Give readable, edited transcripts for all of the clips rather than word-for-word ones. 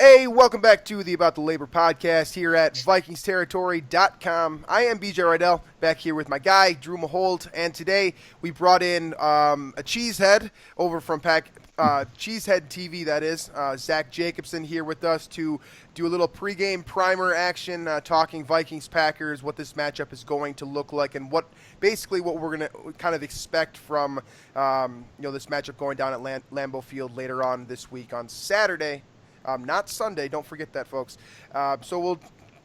Hey, welcome back to the About the Labor podcast here at VikingsTerritory.com. I am BJ Reidell, back here with my guy, Drew Mahowald, and today we brought in a Cheesehead over from Cheesehead TV, that is. Zach Jacobson here with us to do a little pregame primer action, talking Vikings-Packers, what this matchup is going to look like, and what we're going to kind of expect from this matchup going down at Lambeau Field later on this week on Saturday. Not Sunday. Don't forget that, folks. So we'll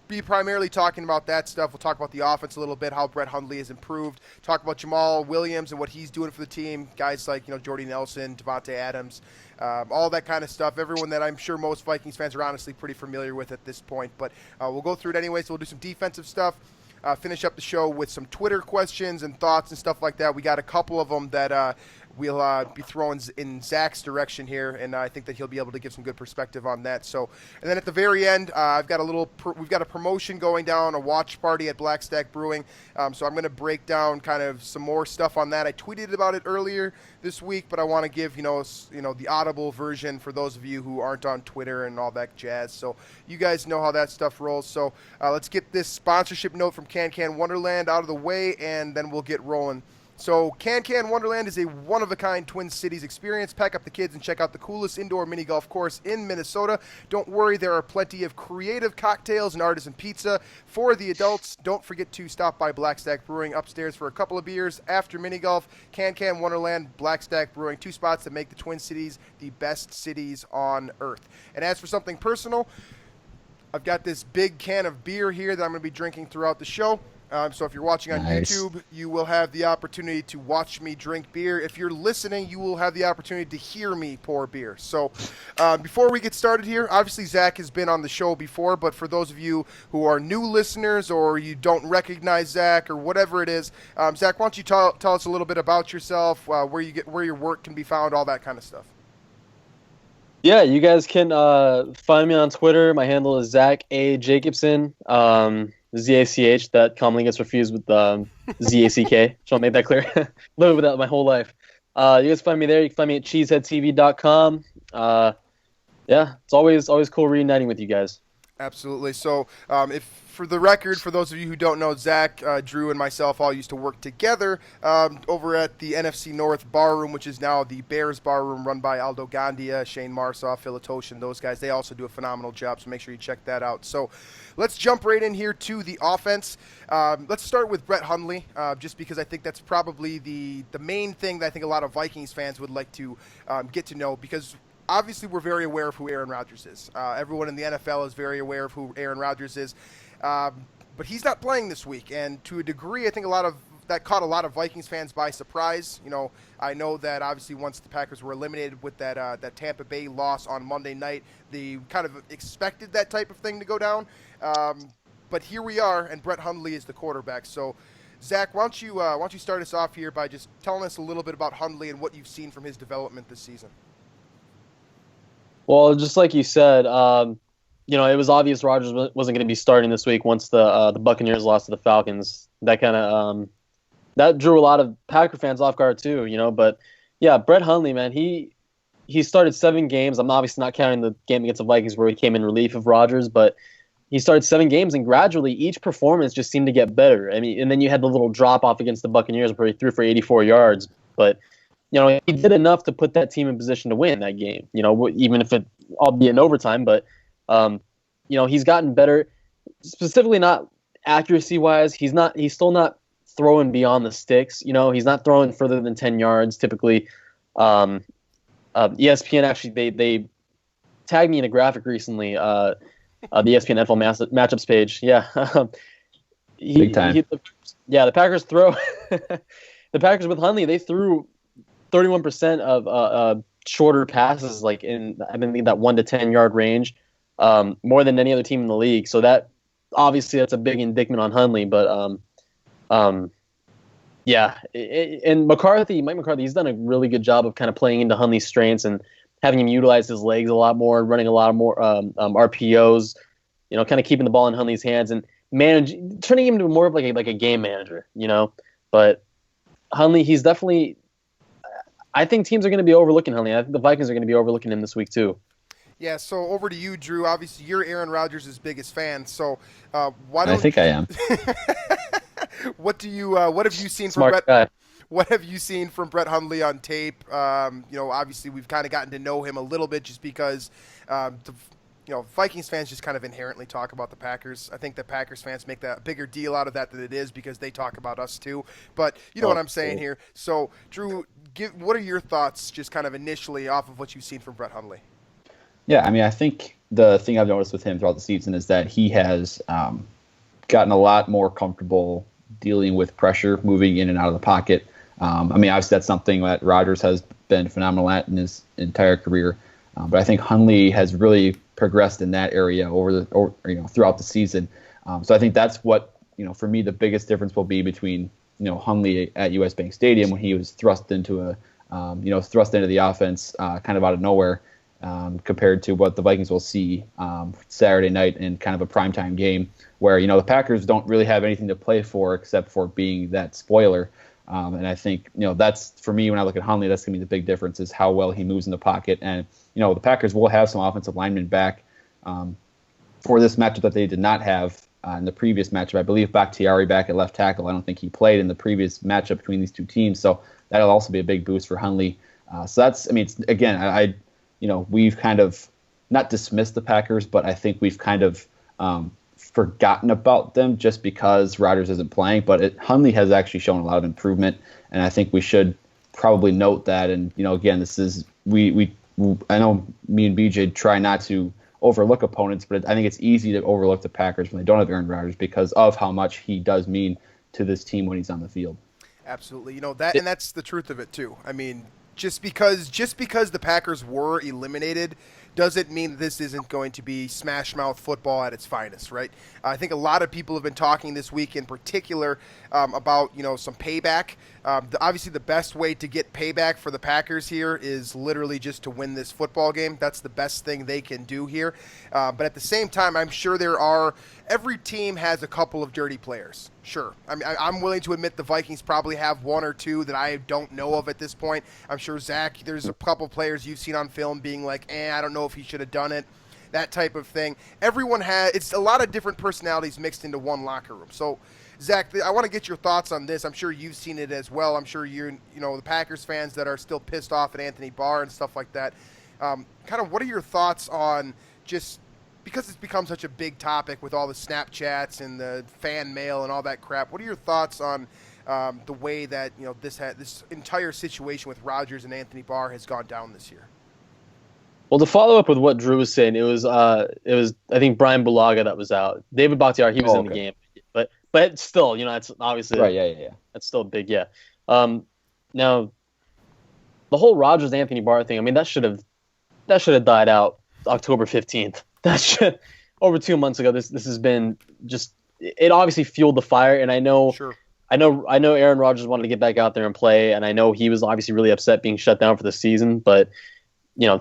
be primarily talking about that stuff. We'll talk about the offense a little bit, how Brett Hundley has improved. Talk about Jamal Williams and what he's doing for the team. Guys like Jordy Nelson, Devontae Adams, all that kind of stuff. Everyone that I'm sure most Vikings fans are honestly pretty familiar with at this point. But we'll go through it anyway. So we'll do some defensive stuff. Finish up the show with some Twitter questions and thoughts and stuff like that. We got a couple of them that we'll be throwing in Zach's direction here, and I think that he'll be able to give some good perspective on that. So, and then at the very end, we've got a promotion going down, a watch party at Black Stack Brewing. So I'm going to break down kind of some more stuff on that. I tweeted about it earlier this week, but I want to give the audible version for those of you who aren't on Twitter and all that jazz. So you guys know how that stuff rolls. So let's get this sponsorship note from Can Wonderland out of the way, and then we'll get rolling. So Can Wonderland is a one-of-a-kind Twin Cities experience. Pack up the kids and check out the coolest indoor mini golf course in Minnesota. Don't worry, there are plenty of creative cocktails and artisan pizza for the adults. Don't forget to stop by Black Stack Brewing upstairs for a couple of beers after mini golf. Can Wonderland, Black Stack Brewing, two spots that make the Twin Cities the best cities on earth. And as for something personal, I've got this big can of beer here that I'm going to be drinking throughout the show. So if you're watching on YouTube, you will have the opportunity to watch me drink beer. If you're listening, you will have the opportunity to hear me pour beer. So before we get started here, obviously Zach has been on the show before, but for those of you who are new listeners or you don't recognize Zach or whatever it is, Zach, why don't you tell us a little bit about yourself, where your work can be found, all that kind of stuff. Yeah, you guys can find me on Twitter. My handle is Zach A. Jacobson. ZACH, that commonly gets refused with ZACK. Just want to make that clear. Lived with that my whole life. You guys find me there. You can find me at cheeseheadtv.com. Yeah, it's always cool reuniting with you guys. Absolutely. So for the record, for those of you who don't know, Zach, Drew, and myself all used to work together over at the NFC North Bar Room, which is now the Bears Bar Room, run by Aldo Gandia, Shane Marsaw, Phil Atoshin, those guys. They also do a phenomenal job, so make sure you check that out. So let's jump right in here to the offense. Let's start with Brett Hundley, just because I think that's probably the main thing that I think a lot of Vikings fans would like to get to know, because obviously we're very aware of who Aaron Rodgers is. Everyone in the NFL is very aware of who Aaron Rodgers is. But he's not playing this week, and to a degree, I think that caught a lot of Vikings fans by surprise. I know that obviously once the Packers were eliminated with that Tampa Bay loss on Monday night, they kind of expected that type of thing to go down. But here we are, and Brett Hundley is the quarterback. So, Zach, why don't you start us off here by just telling us a little bit about Hundley and what you've seen from his development this season? Well, just like you said, it was obvious Rodgers wasn't going to be starting this week once the Buccaneers lost to the Falcons. That kind of that drew a lot of Packer fans off guard too, But yeah, Brett Hundley, man, he started 7 games. I'm obviously not counting the game against the Vikings where he came in relief of Rodgers, but he started 7 games, and gradually each performance just seemed to get better. I mean, and then you had the little drop off against the Buccaneers where he threw for 84 yards, but he did enough to put that team in position to win that game. Even if it albeit in overtime, but he's gotten better, specifically not accuracy wise. He's still not throwing beyond the sticks. He's not throwing further than 10 yards typically. ESPN actually they tagged me in a graphic recently. The ESPN NFL matchups page. Yeah, big time. The Packers throw. The Packers with Hundley, they threw 31% of shorter passes, like in that 1 to 10 yard range, more than any other team in the league. So that obviously that's a big indictment on Hundley. But and Mike McCarthy, he's done a really good job of kind of playing into Hundley's strengths and having him utilize his legs a lot more, running a lot more RPOs, kind of keeping the ball in Hundley's hands and turning him into more of like a game manager, But Hundley, he's definitely. I think teams are going to be overlooking Hundley. I think the Vikings are going to be overlooking him this week too. Yeah, so over to you, Drew. Obviously, you're Aaron Rodgers' biggest fan. So why don't I think I am. what have you seen from Smart Brett? guy. What have you seen from Brett Hundley on tape? Obviously we've kind of gotten to know him a little bit just because Vikings fans just kind of inherently talk about the Packers. I think the Packers fans make that a bigger deal out of that than it is because they talk about us too. But you know what I'm saying here. So, Drew, what are your thoughts just kind of initially off of what you've seen from Brett Hundley? Yeah, I mean, I think the thing I've noticed with him throughout the season is that he has gotten a lot more comfortable dealing with pressure, moving in and out of the pocket. Obviously that's something that Rodgers has been phenomenal at in his entire career. But I think Hundley has really progressed in that area throughout the season. So I think that's what, for me, the biggest difference will be between, Hundley at US Bank Stadium when he was thrust into the offense kind of out of nowhere, compared to what the Vikings will see Saturday night in kind of a primetime game where, the Packers don't really have anything to play for except for being that spoiler. And I think, that's, for me, when I look at Hundley, that's going to be the big difference is how well he moves in the pocket. And, the Packers will have some offensive linemen back for this matchup that they did not have in the previous matchup. I believe Bakhtiari back at left tackle. I don't think he played in the previous matchup between these two teams. So that'll also be a big boost for Hundley. So that's, we've kind of not dismissed the Packers, but I think we've kind of forgotten about them just because Rodgers isn't playing. But Hundley has actually shown a lot of improvement, and I think we should probably note that. And again, this is I know me and BJ try not to overlook opponents, but I think it's easy to overlook the Packers when they don't have Aaron Rodgers because of how much he does mean to this team when he's on the field. Absolutely, and that's the truth of it too. I mean, just because the Packers were eliminated doesn't mean this isn't going to be smash mouth football at its finest, right? I think a lot of people have been talking this week in particular about some payback. Obviously, the best way to get payback for the Packers here is literally just to win this football game. That's the best thing they can do here. But at the same time, I'm sure every team has a couple of dirty players. Sure. I mean, I'm willing to admit the Vikings probably have one or two that I don't know of at this point. I'm sure, Zach, there's a couple players you've seen on film being like, I don't know if he should have done it, that type of thing. It's a lot of different personalities mixed into one locker room. So, Zach, I want to get your thoughts on this. I'm sure you've seen it as well. I'm sure the Packers fans that are still pissed off at Anthony Barr and stuff like that. Kind of what are your thoughts on just because it's become such a big topic with all the Snapchats and the fan mail and all that crap, what are your thoughts on the way that this entire situation with Rodgers and Anthony Barr has gone down this year? Well, to follow up with what Drew was saying, it was I think Brian Bulaga that was out. David Bakhtiari, he was in the game, but still, it's obviously right. Yeah. That's still big, yeah. Now, the whole Rodgers Anthony Barr thing, I mean, that should have died out October 15th. Over 2 months ago. This has been just, it obviously fueled the fire, and I know Aaron Rodgers wanted to get back out there and play, and I know he was obviously really upset being shut down for the season, but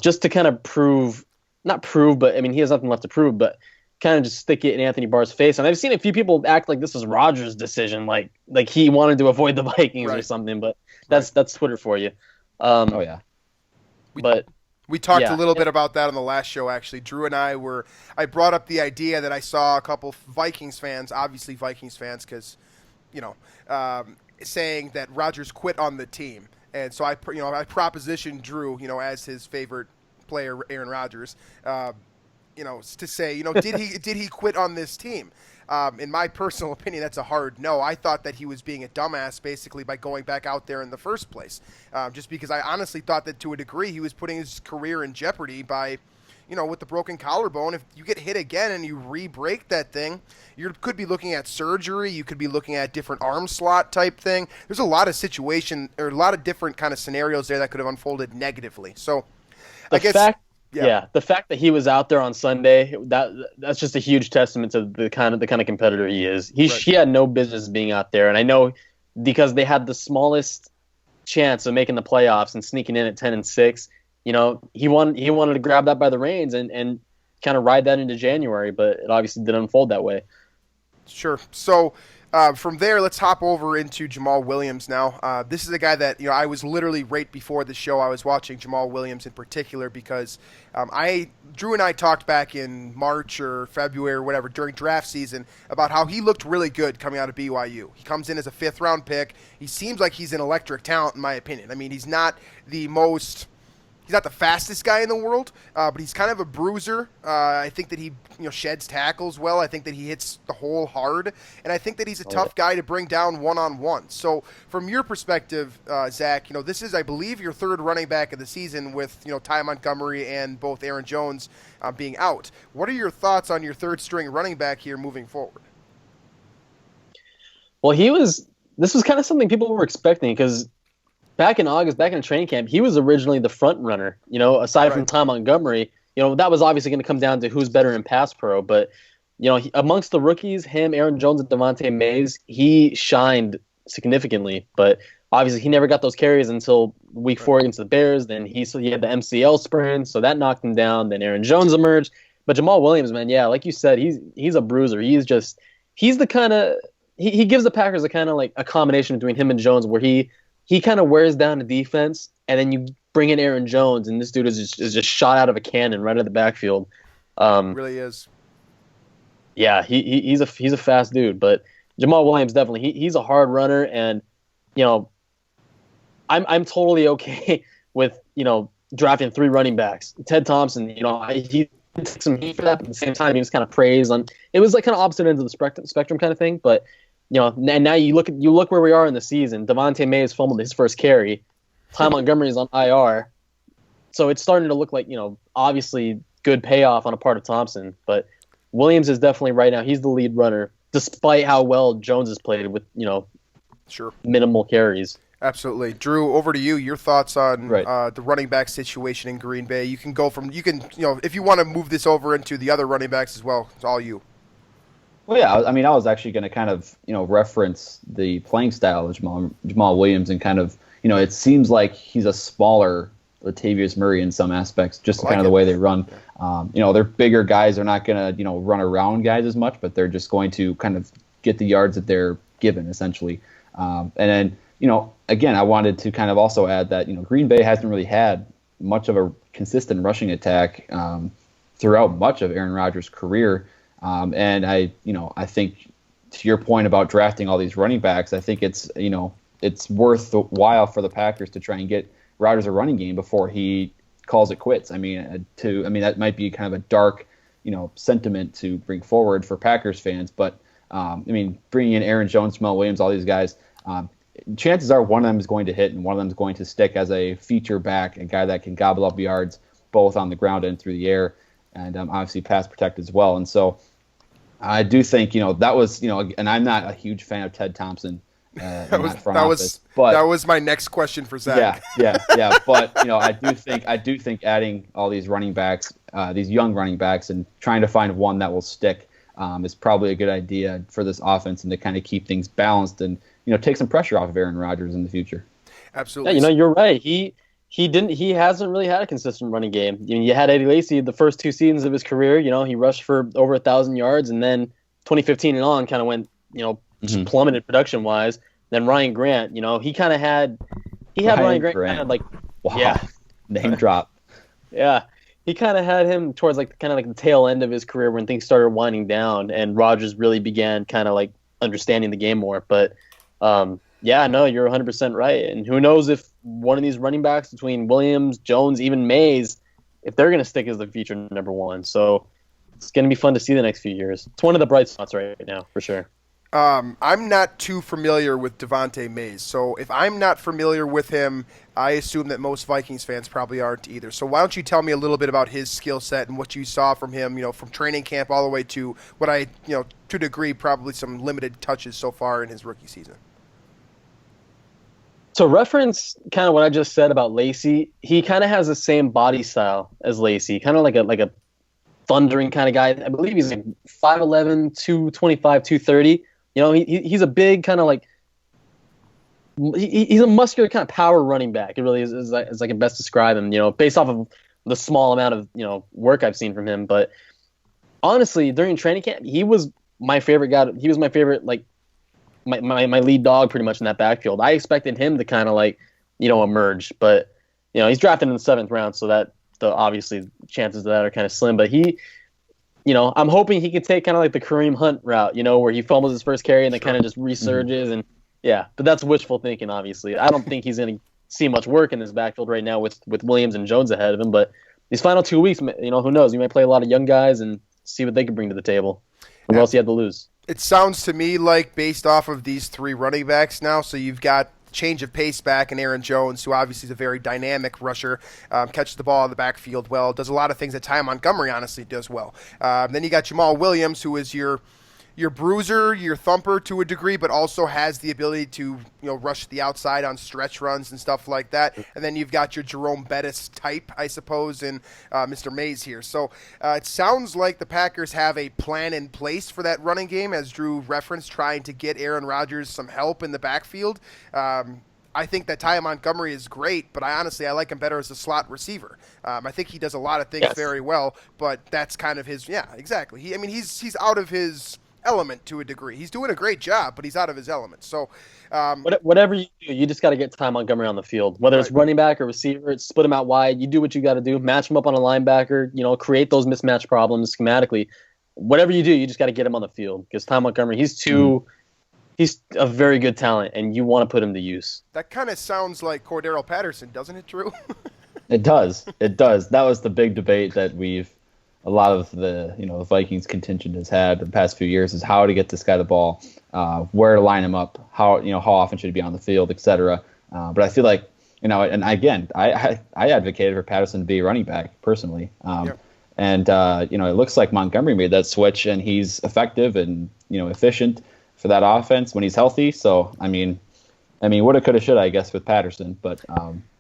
just to kind of but I mean, he has nothing left to prove, but kind of just stick it in Anthony Barr's face. And I've seen a few people act like this was Rodgers' decision, like he wanted to avoid the Vikings or something, but that's Twitter for you. We talked a little bit about that on the last show, actually. Drew and I brought up the idea that I saw a couple Vikings fans, obviously Vikings fans, because, saying that Rodgers quit on the team. And so I propositioned Drew, as his favorite player, Aaron Rodgers, to say, did he quit on this team? In my personal opinion, that's a hard no. I thought that he was being a dumbass basically by going back out there in the first place, just because I honestly thought that to a degree he was putting his career in jeopardy by, with the broken collarbone. If you get hit again and you re-break that thing, you could be looking at surgery. You could be looking at different arm slot type thing. There's a lot of a lot of different kind of scenarios there that could have unfolded negatively. So the fact that he was out there on Sunday, that's just a huge testament to the kind of competitor he is. He had no business being out there, and I know because they had the smallest chance of making the playoffs and sneaking in at 10-6. He wanted to grab that by the reins and kind of ride that into January, but it obviously didn't unfold that way. Sure. So From there, let's hop over into Jamal Williams now. This is a guy that I was literally right before the show. I was watching Jamal Williams in particular because Drew and I talked back in March or February or whatever during draft season about how he looked really good coming out of BYU. He comes in as a 5th-round pick. He seems like he's an electric talent in my opinion. I mean, he's not the fastest guy in the world, but he's kind of a bruiser. I think that he sheds tackles well. I think that he hits the hole hard, and I think that he's a tough guy to bring down one-on-one. So from your perspective, Zach, this is, I believe, your 3rd running back of the season with Ty Montgomery and both Aaron Jones being out. What are your thoughts on your 3rd-string running back here moving forward? Well, this was kind of something people were expecting because back in August, back in training camp, he was originally the front runner. Aside from Ty Montgomery, that was obviously going to come down to who's better in pass pro. But amongst the rookies, him, Aaron Jones, and Devontae Mays, he shined significantly. But obviously, he never got those carries until week 4 against the Bears. Then he had the MCL sprain, so that knocked him down. Then Aaron Jones emerged. But Jamal Williams, man, yeah, like you said, he's a bruiser. He's the kind of he gives the Packers a kind of like a combination between him and Jones, where he kind of wears down the defense, and then you bring in Aaron Jones, and this dude is just shot out of a cannon right at the backfield. Really is. Yeah, he's a fast dude, but Jamal Williams definitely he's a hard runner, and I'm totally okay with drafting 3 running backs. Ted Thompson, he took some heat for that, but at the same time he was kind of praised on. It was like kind of opposite ends of the spectrum kind of thing, but. And now you look where we are in the season. Devontae Mays fumbled his first carry. Ty Montgomery is on IR. So it's starting to look like, obviously good payoff on a part of Thompson. But Williams is definitely right now, he's the lead runner, despite how well Jones has played with, sure, minimal carries. Absolutely. Drew, over to you. Your thoughts on the running back situation in Green Bay. You can if you want to move this over into the other running backs as well, it's all you. Well, yeah, I mean, I was actually going to kind of, reference the playing style of Jamal Williams and kind of, it seems like he's a smaller Latavius Murray in some aspects, just kind of the way they run. They're bigger guys. They're not going to, run around guys as much, but they're just going to kind of get the yards that they're given, essentially. And then, again, I wanted to kind of also add that, Green Bay hasn't really had much of a consistent rushing attack throughout much of Aaron Rodgers' career. And I think to your point about drafting all these running backs, I think it's worthwhile for the Packers to try and get Rodgers a running game before he calls it quits. I mean, that might be kind of a dark, sentiment to bring forward for Packers fans. But bringing in Aaron Jones, Jamal Williams, all these guys, chances are one of them is going to hit and one of them is going to stick as a feature back, a guy that can gobble up yards both on the ground and through the air, and obviously pass protect as well. And so. I do think, that was, and I'm not a huge fan of Ted Thompson. That was my next question for Zach. Yeah. But, I do think adding all these running backs, these young running backs, and trying to find one that will stick is probably a good idea for this offense and to kind of keep things balanced and, take some pressure off of Aaron Rodgers in the future. Absolutely. Yeah, you're right. He hasn't really had a consistent running game. You had Eddie Lacy the first 2 seasons of his career. He rushed for over 1,000 yards, and then 2015 and on kind of went, just plummeted production wise. Then Ryan Grant, he kind of had Ryan Grant kind of like, wow. Yeah, name drop. Yeah, he kind of had him towards like the tail end of his career when things started winding down, and Rodgers really began kind of like understanding the game more. But yeah, no, you're 100% right. And who knows if one of these running backs between Williams, Jones, even Mays, if they're going to stick as the future number 1. So it's going to be fun to see the next few years. It's one of the bright spots right now, for sure. I'm not too familiar with Devontae Mays. So if I'm not familiar with him, I assume that most Vikings fans probably aren't either. So why don't you tell me a little bit about his skill set and what you saw from him, from training camp all the way to what to a degree, probably some limited touches so far in his rookie season. To reference kind of what I just said about Lacy, he kind of has the same body style as Lacy, kind of like a thundering kind of guy. I believe he's like 5'11", 225, 230. He's a big kind of like he's a muscular kind of power running back. It really is like I can best describe him. Based off of the small amount of work I've seen from him. But honestly, during training camp, he was my favorite guy. He was my favorite like my lead dog pretty much in that backfield. I expected him to kind of like, emerge, but he's drafted in the 7th round, so that obviously chances of that are kind of slim. But he, I'm hoping he could take kind of like the Kareem Hunt route, where he fumbles his first carry and then kind of just resurges and yeah. But that's wishful thinking, obviously. I don't think he's going to see much work in this backfield right now with Williams and Jones ahead of him. But these final 2 weeks, who knows? You might play a lot of young guys and see what they can bring to the table. What else you had to lose? It sounds to me like based off of these 3 running backs now, so you've got change of pace back in Aaron Jones, who obviously is a very dynamic rusher, catches the ball in the backfield well, does a lot of things that Ty Montgomery honestly does well. Then you got Jamal Williams, who is your bruiser, your thumper to a degree, but also has the ability to rush the outside on stretch runs and stuff like that. And then you've got your Jerome Bettis type, I suppose, in Mr. Mays here. So it sounds like the Packers have a plan in place for that running game, as Drew referenced, trying to get Aaron Rodgers some help in the backfield. I think that Ty Montgomery is great, but I like him better as a slot receiver. I think he does a lot of things very well, but that's kind of his. Yeah, exactly. He's out of his element to a degree. He's doing a great job, but he's out of his element. So whatever you do, you just got to get Ty Montgomery on the field, whether it's running back or receiver. Split him out wide. You do what you got to do. Match him up on a linebacker. Create those mismatch problems schematically. Whatever you do, you just got to get him on the field, because Ty Montgomery, he's a very good talent, and you want to put him to use. That kind of sounds like Cordero Patterson, doesn't it, Drew? It does. It does. That was the big debate that a lot of the Vikings contingent has had the past few years, is how to get this guy the ball, where to line him up, how often should he be on the field, etc. But I feel like and again, I advocated for Patterson to be a running back personally, and it looks like Montgomery made that switch, and he's effective and efficient for that offense when he's healthy. So I mean, woulda, coulda, shoulda, I guess, with Patterson, but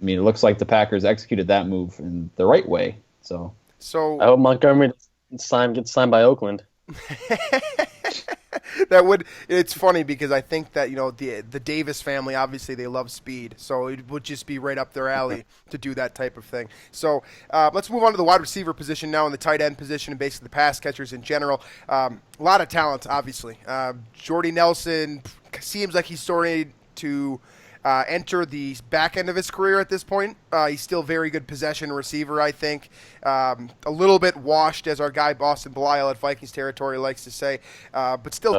it looks like the Packers executed that move in the right way. So I hope Montgomery gets signed by Oakland. It's funny because I think that the Davis family, obviously they love speed, so it would just be right up their alley to do that type of thing. So let's move on to the wide receiver position now, and the tight end position, and basically the pass catchers in general. A lot of talent, obviously. Jordy Nelson seems like he's starting to enter the back end of his career at this point. He's still very good possession receiver, I think. A little bit washed, as our guy Boston Belial at Vikings Territory likes to say, but still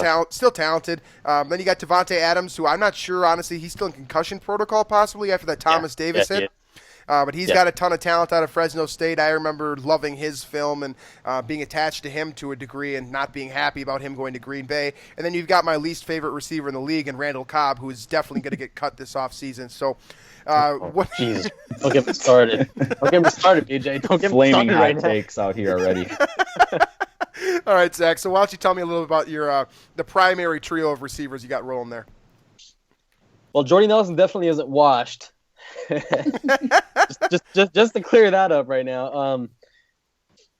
talented. Then you got Devontae Adams, who I'm not sure, honestly, he's still in concussion protocol possibly after that Thomas Davis hit. But he's got a ton of talent out of Fresno State. I remember loving his film and being attached to him to a degree and not being happy about him going to Green Bay. And then you've got my least favorite receiver in the league, and Randall Cobb, who is definitely going to get cut this offseason. So, Jeez, don't get me started. Don't get me started, BJ. Don't get me started. Flaming hot takes out here already. All right, Zach. So why don't you tell me a little about your the primary trio of receivers you got rolling there? Well, Jordy Nelson definitely isn't washed. just to clear that up right now,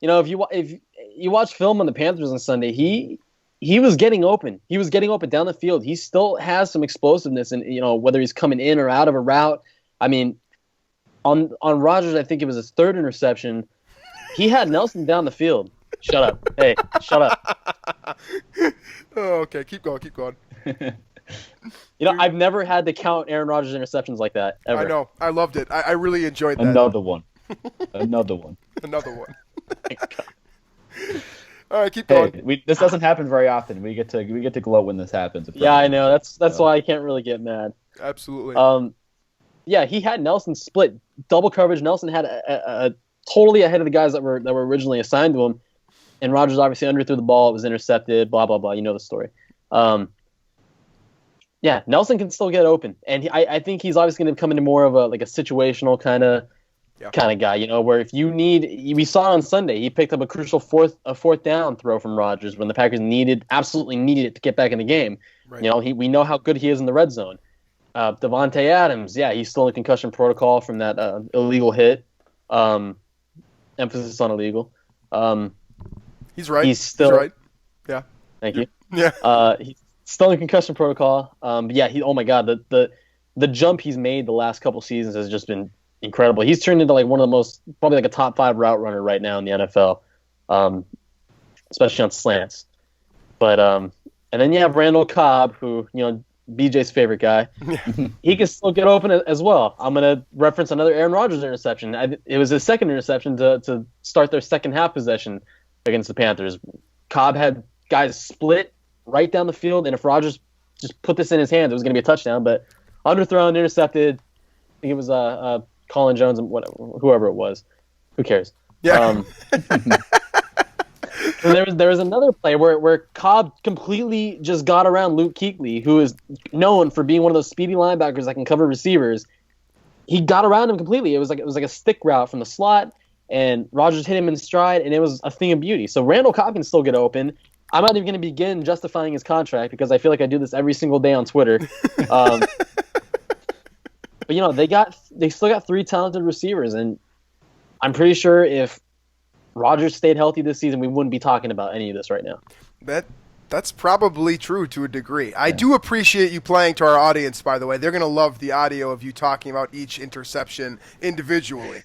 if you watch film on the Panthers on Sunday, he was getting open. He was getting open down the field. He still has some explosiveness, and whether he's coming in or out of a route. I mean, on Rodgers, I think it was his 3rd interception. He had Nelson down the field. Shut up! Hey, shut up! Oh, okay, keep going. I've never had to count Aaron Rodgers' interceptions like that, ever. I know. I loved it. I really enjoyed that. Another one. Another one. All right, keep going. Hey, this doesn't happen very often. We get to glow when this happens. Yeah, I know. That's why I can't really get mad. Absolutely. Yeah, he had Nelson split double coverage. Nelson had a totally ahead of the guys that were originally assigned to him, and Rodgers obviously underthrew the ball. It was intercepted. Blah blah blah. You know the story. Yeah, Nelson can still get open, and I think he's obviously going to come into more of a situational kind of guy. Where if you need, we saw on Sunday, he picked up a crucial fourth down throw from Rodgers when the Packers absolutely needed it to get back in the game. Right. We know how good he is in the red zone. Devontae Adams, he's still in concussion protocol from that illegal hit. Emphasis on illegal. He's right. He's right. Yeah. Thank you. Yeah. He's still in concussion protocol. Oh my God, the jump he's made the last couple seasons has just been incredible. He's turned into one of the most, probably a top 5 route runner right now in the NFL, especially on slants. But and then you have Randall Cobb, who BJ's favorite guy, he can still get open as well. I'm going to reference another Aaron Rodgers interception. It was his second interception to start their second half possession against the Panthers. Cobb had guys split right down the field, and if Rodgers just put this in his hands, it was going to be a touchdown. But underthrown, intercepted. I think it was Colin Jones and whoever it was. Who cares? Yeah. There was another play where Cobb completely just got around Luke Kuechly, who is known for being one of those speedy linebackers that can cover receivers. He got around him completely. It was like a stick route from the slot, and Rodgers hit him in stride, and it was a thing of beauty. So Randall Cobb can still get open. I'm not even going to begin justifying his contract because I feel like I do this every single day on Twitter. But they still got three talented receivers, and I'm pretty sure if Rodgers stayed healthy this season, we wouldn't be talking about any of this right now. That's probably true to a degree. I do appreciate you playing to our audience, by the way. They're going to love the audio of you talking about each interception individually.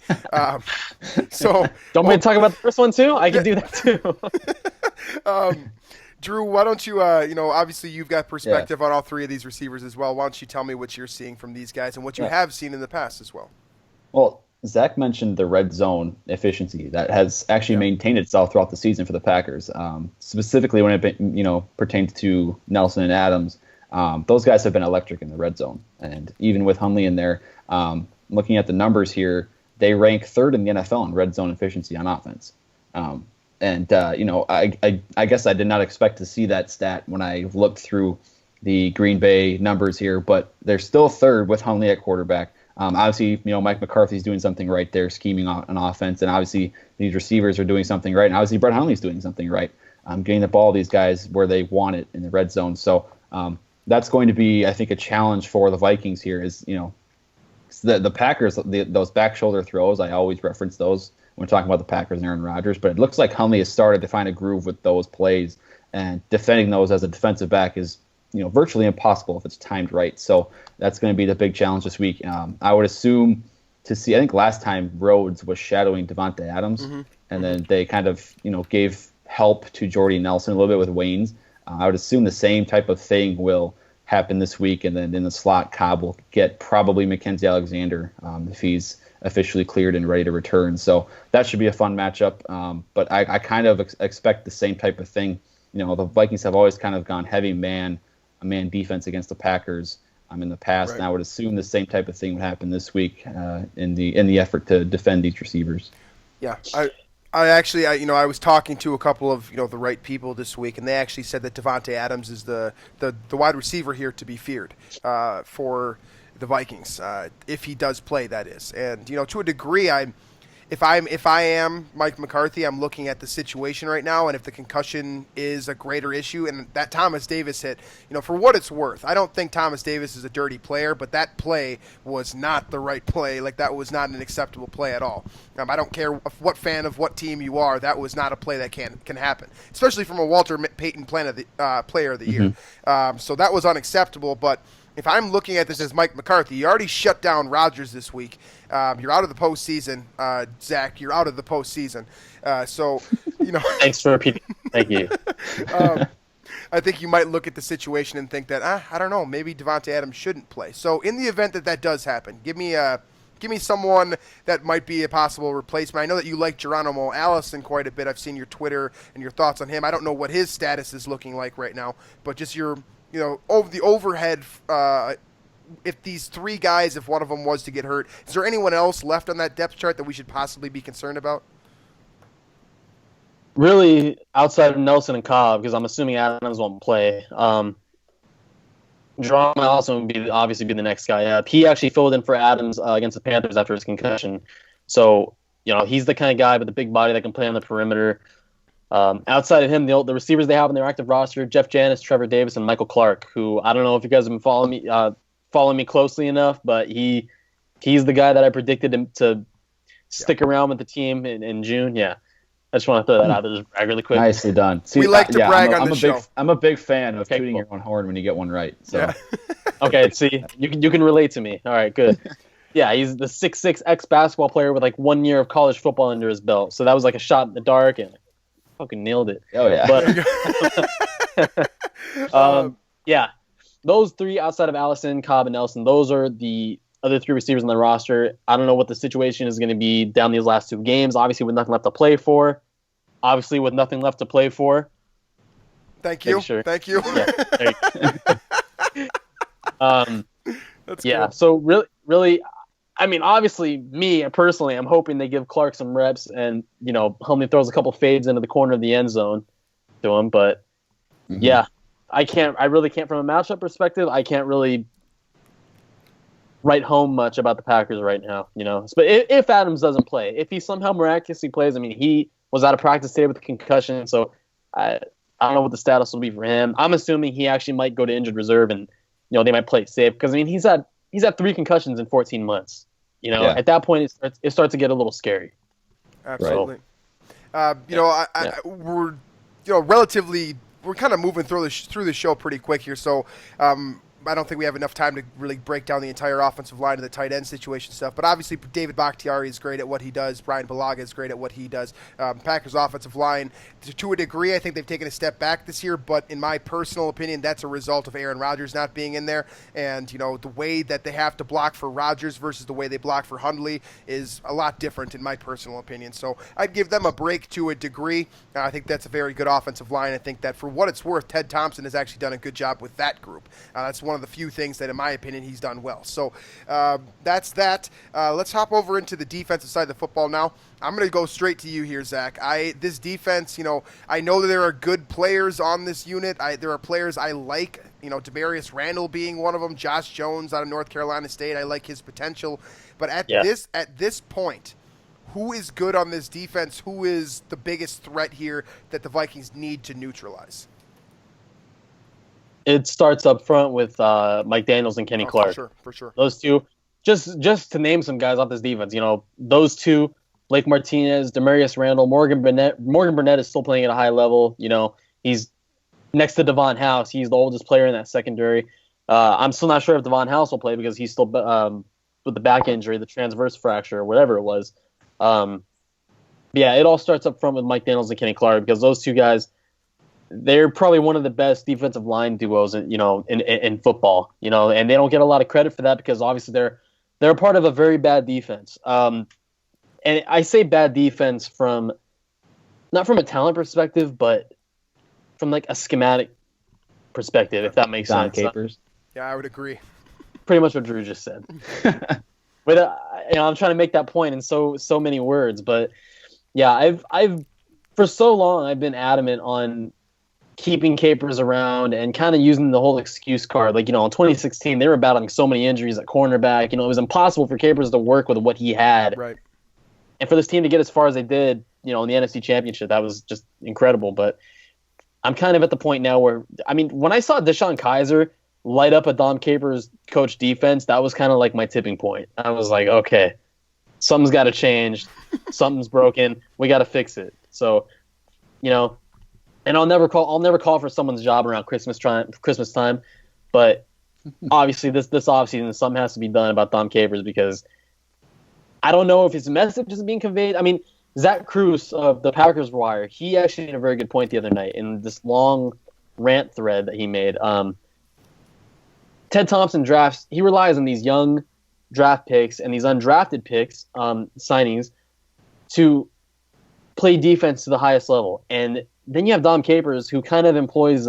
So don't want me to talk about the first one too? I can do that too. Drew, why don't you, obviously you've got perspective on all three of these receivers as well. Why don't you tell me what you're seeing from these guys and what you have seen in the past as well? Well, Zach mentioned the red zone efficiency that has actually maintained itself throughout the season for the Packers, specifically when it pertains to Nelson and Adams. Those guys have been electric in the red zone, and even with Hundley in there, looking at the numbers here, they rank third in the NFL in red zone efficiency on offense. I guess I did not expect to see that stat when I looked through the Green Bay numbers here, but they're still third with Hundley at quarterback. Obviously, Mike McCarthy's doing something right there, scheming on offense, and obviously these receivers are doing something right, and obviously Brett Hundley's doing something right, getting the ball to these guys where they want it in the red zone. So that's going to be, I think, a challenge for the Vikings here. Is the Packers, those back shoulder throws, I always reference those when we're talking about the Packers and Aaron Rodgers, but it looks like Hundley has started to find a groove with those plays, and defending those as a defensive back is virtually impossible if it's timed right. So that's going to be the big challenge this week. I would assume to see, I think last time Rhodes was shadowing Devontae Adams, and then they kind of, gave help to Jordy Nelson a little bit with Waynes. I would assume the same type of thing will happen this week, and then in the slot, Cobb will get probably Mackenzie Alexander if he's officially cleared and ready to return. So that should be a fun matchup. But I kind of expect the same type of thing. The Vikings have always kind of gone heavy man defense against the Packers in the past, and I would assume the same type of thing would happen this week in the effort to defend these receivers. Yeah, I was talking to a couple of the right people this week, and they actually said that Devontae Adams is the wide receiver here to be feared for the Vikings if he does play. That is, and to a degree, If I am Mike McCarthy, I'm looking at the situation right now, and if the concussion is a greater issue, and that Thomas Davis hit, for what it's worth, I don't think Thomas Davis is a dirty player, but that play was not the right play. Like, that was not an acceptable play at all. I don't care what fan of what team you are, that was not a play that can happen, especially from a Walter Payton Player of the Year. So that was unacceptable, but if I'm looking at this as Mike McCarthy, you already shut down Rodgers this week. You're out of the postseason. Zach, you're out of the postseason. Thanks for repeating. Thank you. I think you might look at the situation and think that, I don't know, maybe Devontae Adams shouldn't play. So in the event that does happen, give me someone that might be a possible replacement. I know that you like Geronimo Allison quite a bit. I've seen your Twitter and your thoughts on him. I don't know what his status is looking like right now, but just your over the overhead, if these three guys, if one of them was to get hurt, is there anyone else left on that depth chart that we should possibly be concerned about? Really, outside of Nelson and Cobb, because I'm assuming Adams won't play. Geronimo Allison would obviously be the next guy up. He actually filled in for Adams against the Panthers after his concussion. So, he's the kind of guy with the big body that can play on the perimeter. Outside of him, the receivers they have on their active roster, Jeff Janis, Trevor Davis, and Michael Clark, who I don't know if you guys have been following me closely enough, but he's the guy that I predicted him to stick around with the team in June. Yeah. I just want to throw that out there just really quick. Nicely done. See, we like to brag on the show. I'm a big fan of tooting your own horn when you get one right. So. Yeah. Okay, see, you can relate to me. All right, good. Yeah, he's the 6'6" ex-basketball player with 1 year of college football under his belt. So that was a shot in the dark, and fucking nailed it. Oh yeah. But yeah, those three outside of Allison, Cobb, and Nelson, those are the other three receivers on the roster. I don't know what the situation is going to be down these last 2 games. Obviously, with nothing left to play for. Thank you. Sure. Thank you. Yeah, That's yeah. good. So really, I mean, obviously, me personally, I'm hoping they give Clark some reps, and Hundley throws a couple fades into the corner of the end zone to him. But yeah, I really can't from a matchup perspective. I can't really write home much about the Packers right now. But if Adams doesn't play, if he somehow miraculously plays, I mean, he was out of practice today with a concussion, so I don't know what the status will be for him. I'm assuming he actually might go to injured reserve, and they might play it safe because I mean he's had 3 concussions in 14 months. At that point it starts to get a little scary. Absolutely. So, we're relatively we're kind of moving through the show pretty quick here, so I don't think we have enough time to really break down the entire offensive line and the tight end situation stuff. But obviously, David Bakhtiari is great at what he does. Brian Bulaga is great at what he does. Packers offensive line, to a degree, I think they've taken a step back this year. But in my personal opinion, that's a result of Aaron Rodgers not being in there. And, the way that they have to block for Rodgers versus the way they block for Hundley is a lot different in my personal opinion. So I'd give them a break to a degree. I think that's a very good offensive line. I think that for what it's worth, Ted Thompson has actually done a good job with that group. That's one of the few things that, in my opinion, he's done well. So that's that. Let's hop over into the defensive side of the football now. I'm going to go straight to you here, Zach. This defense, I know that there are good players on this unit. There are players I like, Demarius Randall being one of them, Josh Jones out of North Carolina State. I like his potential. But at this point, who is good on this defense? Who is the biggest threat here that the Vikings need to neutralize? It starts up front with Mike Daniels and Kenny Clark. For sure. Those two, just to name some guys off this defense, those two, Blake Martinez, Demarius Randall, Morgan Burnett is still playing at a high level. He's next to Devon House. He's the oldest player in that secondary. I'm still not sure if Devon House will play because he's still with the back injury, the transverse fracture, or whatever it was. It all starts up front with Mike Daniels and Kenny Clark because those two guys, they're probably one of the best defensive line duos in football, and they don't get a lot of credit for that because obviously they're a part of a very bad defense. And I say bad defense not from a talent perspective, but from like a schematic perspective, if that makes sense. Capers. Yeah, I would agree. Pretty much what Drew just said. But I'm trying to make that point in so many words, but yeah, I've for so long I've been adamant on keeping Capers around and kind of using the whole excuse card. Like, in 2016, they were battling so many injuries at cornerback. It was impossible for Capers to work with what he had. Right. And for this team to get as far as they did, in the NFC Championship, that was just incredible. But I'm kind of at the point now where, when I saw Deshaun Kaiser light up a Dom Capers coach defense, that was kind of like my tipping point. I was like, okay, something's got to change. Something's broken. We got to fix it. So, and I'll never call for someone's job around Christmas time, but obviously this offseason something has to be done about Dom Capers because I don't know if his message is being conveyed. Zach Cruz of the Packers Wire, he actually made a very good point the other night in this long rant thread that he made. Ted Thompson he relies on these young draft picks and these undrafted picks, signings, to play defense to the highest level. And then you have Dom Capers, who kind of employs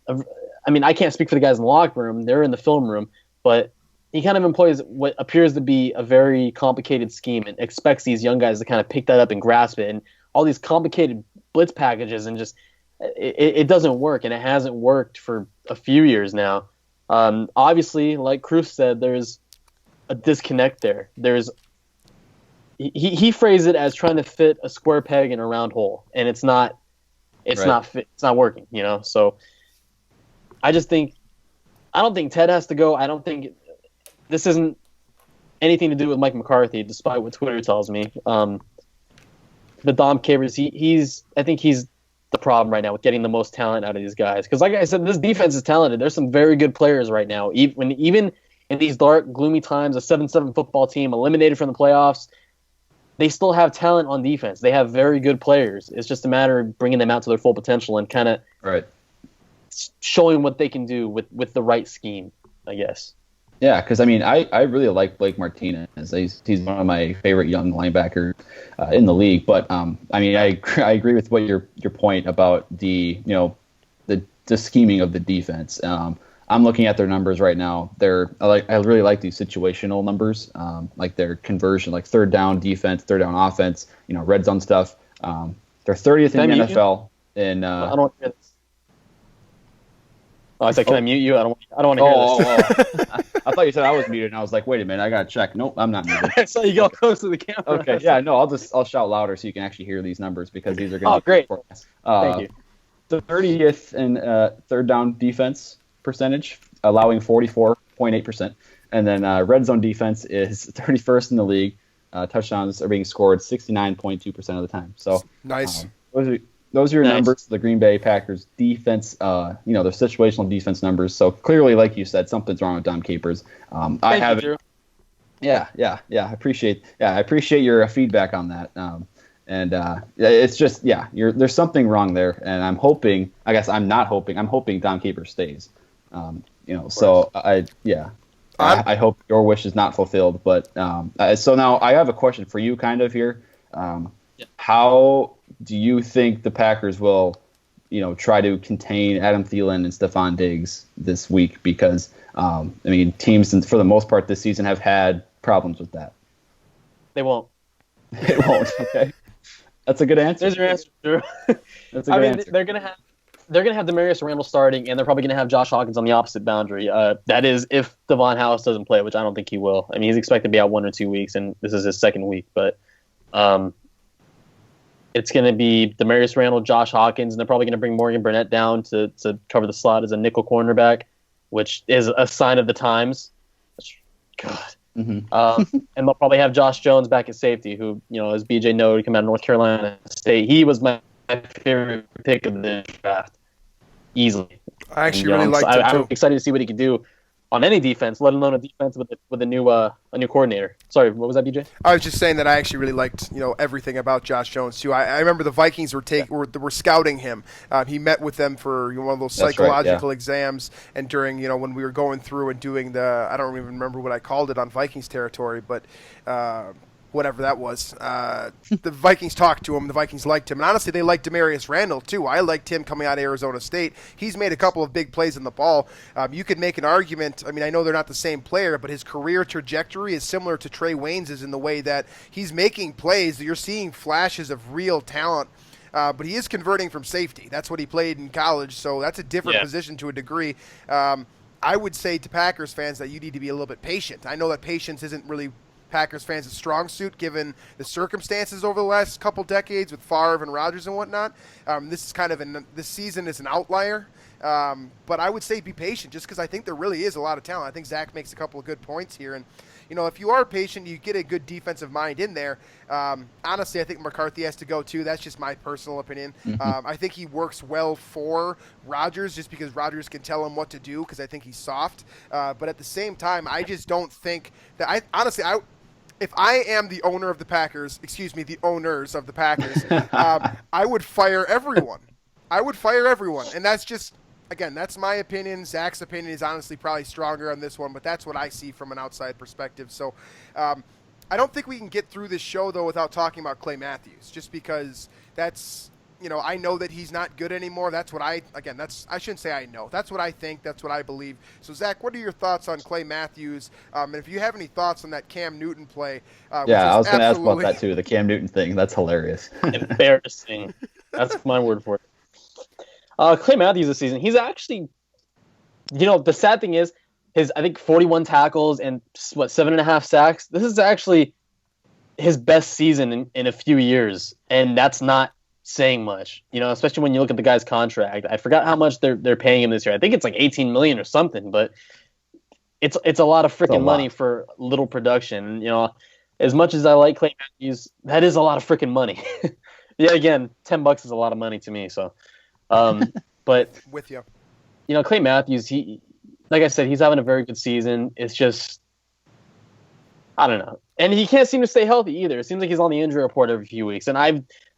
I can't speak for the guys in the locker room. They're in the film room. But he kind of employs what appears to be a very complicated scheme and expects these young guys to kind of pick that up and grasp it. And all these complicated blitz packages and just it doesn't work. And it hasn't worked for a few years now. Obviously, like Cruz said, there's a disconnect there. He phrased it as trying to fit a square peg in a round hole, and it's not working, So I don't think Ted has to go. I don't think this isn't anything to do with Mike McCarthy, despite what Twitter tells me. But Dom Capers, I think he's the problem right now with getting the most talent out of these guys. Because like I said, this defense is talented. There's some very good players right now. Even in these dark, gloomy times, a 7-7 football team eliminated from the playoffs, they still have talent on defense. They have very good players. It's just a matter of bringing them out to their full potential and kind of showing what they can do with the right scheme, I guess. Yeah, because I mean, I really like Blake Martinez. He's one of my favorite young linebackers in the league. But I mean, I agree with what your point about the scheming of the defense. I'm looking at their numbers right now. I really like these situational numbers, like their conversion, like third down defense, third down offense, red zone stuff. They're 30th in the NFL. And I don't want to hear this. Oh, I said, can I mute you? I don't want to hear this. I thought you said I was muted, and I was like, wait a minute, I gotta check. Nope, I'm not muted. I saw you go close to the camera. Okay, yeah, no, I'll shout louder so you can actually hear these numbers because these are going to be great. Thank you. The 30th in third down defense percentage, allowing 44.8%, and then red zone defense is 31st in the league. Touchdowns are being scored 69.2% of the time. So nice. Those are your numbers. The Green Bay Packers defense, their situational defense numbers. So clearly, like you said, something's wrong with Dom Capers. I haven't. Yeah. I appreciate your feedback on that. It's just there's something wrong there, and I'm hoping. I guess I'm not hoping. I'm hoping Dom Capers stays. So I hope your wish is not fulfilled. But so now I have a question for you, kind of here. How do you think the Packers will, try to contain Adam Thielen and Stephon Diggs this week? Because, teams for the most part this season have had problems with that. They won't. They won't. Okay, that's a good answer. There's your answer, Drew. That's a good answer. They're gonna have Demarius Randall starting, and they're probably gonna have Josh Hawkins on the opposite boundary. That is if Devon House doesn't play, which I don't think he will. I mean, he's expected to be out 1 or 2 weeks, and this is his second week, but. It's going to be Demarius Randall, Josh Hawkins, and they're probably going to bring Morgan Burnett down to cover the slot as a nickel cornerback, which is a sign of the times. God. Mm-hmm. And they'll probably have Josh Jones back at safety, who, as BJ noted, come out of North Carolina State. He was my favorite pick of the draft, easily. I actually really liked him, too. I'm excited to see what he can do on any defense, let alone a defense with a new coordinator. Sorry, what was that, BJ? I was just saying that I actually really liked everything about Josh Jones too. I remember the Vikings were scouting him. He met with them for one of those psychological exams, and during when we were going through and doing I don't even remember what I called it on Vikings territory, but. Whatever that was. The Vikings talked to him. The Vikings liked him. And honestly, they liked Demarius Randall, too. I liked him coming out of Arizona State. He's made a couple of big plays in the ball. You could make an argument. I mean, I know they're not the same player, but his career trajectory is similar to Trey Waynes' in the way that he's making plays. You're seeing flashes of real talent. But he is converting from safety. That's what he played in college, so that's a different position to a degree. I would say to Packers fans that you need to be a little bit patient. I know that patience isn't really Packers fans' a strong suit given the circumstances over the last couple decades with Favre and Rodgers and whatnot. This is this season is an outlier. But I would say be patient just because I think there really is a lot of talent. I think Zach makes a couple of good points here. And, if you are patient, you get a good defensive mind in there. Honestly, I think McCarthy has to go too. That's just my personal opinion. Mm-hmm. I think he works well for Rodgers just because Rodgers can tell him what to do because I think he's soft. But at the same time, I just don't think that if I am the owner of the Packers, the owners of the Packers, I would fire everyone. And that's just, again, that's my opinion. Zach's opinion is honestly probably stronger on this one, but that's what I see from an outside perspective. So I don't think we can get through this show, though, without talking about Clay Matthews, just because that's, I know that he's not good anymore. That's what I shouldn't say I know. That's what I think. That's what I believe. So, Zach, what are your thoughts on Clay Matthews? And if you have any thoughts on that Cam Newton play. I was going to ask about that, too, the Cam Newton thing. That's hilarious. Embarrassing. That's my word for it. Clay Matthews this season, he's actually, the sad thing is, I think 41 tackles and 7.5 sacks. This is actually his best season in a few years, and that's not saying much, especially when you look at the guy's contract. I forgot how much they're paying him this year. I think it's like $18 million or something, but it's a lot of freaking money for little production. As much as I like Clay Matthews, that is a lot of freaking money. Yeah, again, $10 is a lot of money to me. So, but with you, Clay Matthews, he, like I said, he's having a very good season. It's just, I don't know, and he can't seem to stay healthy either. It seems like he's on the injury report every few weeks, and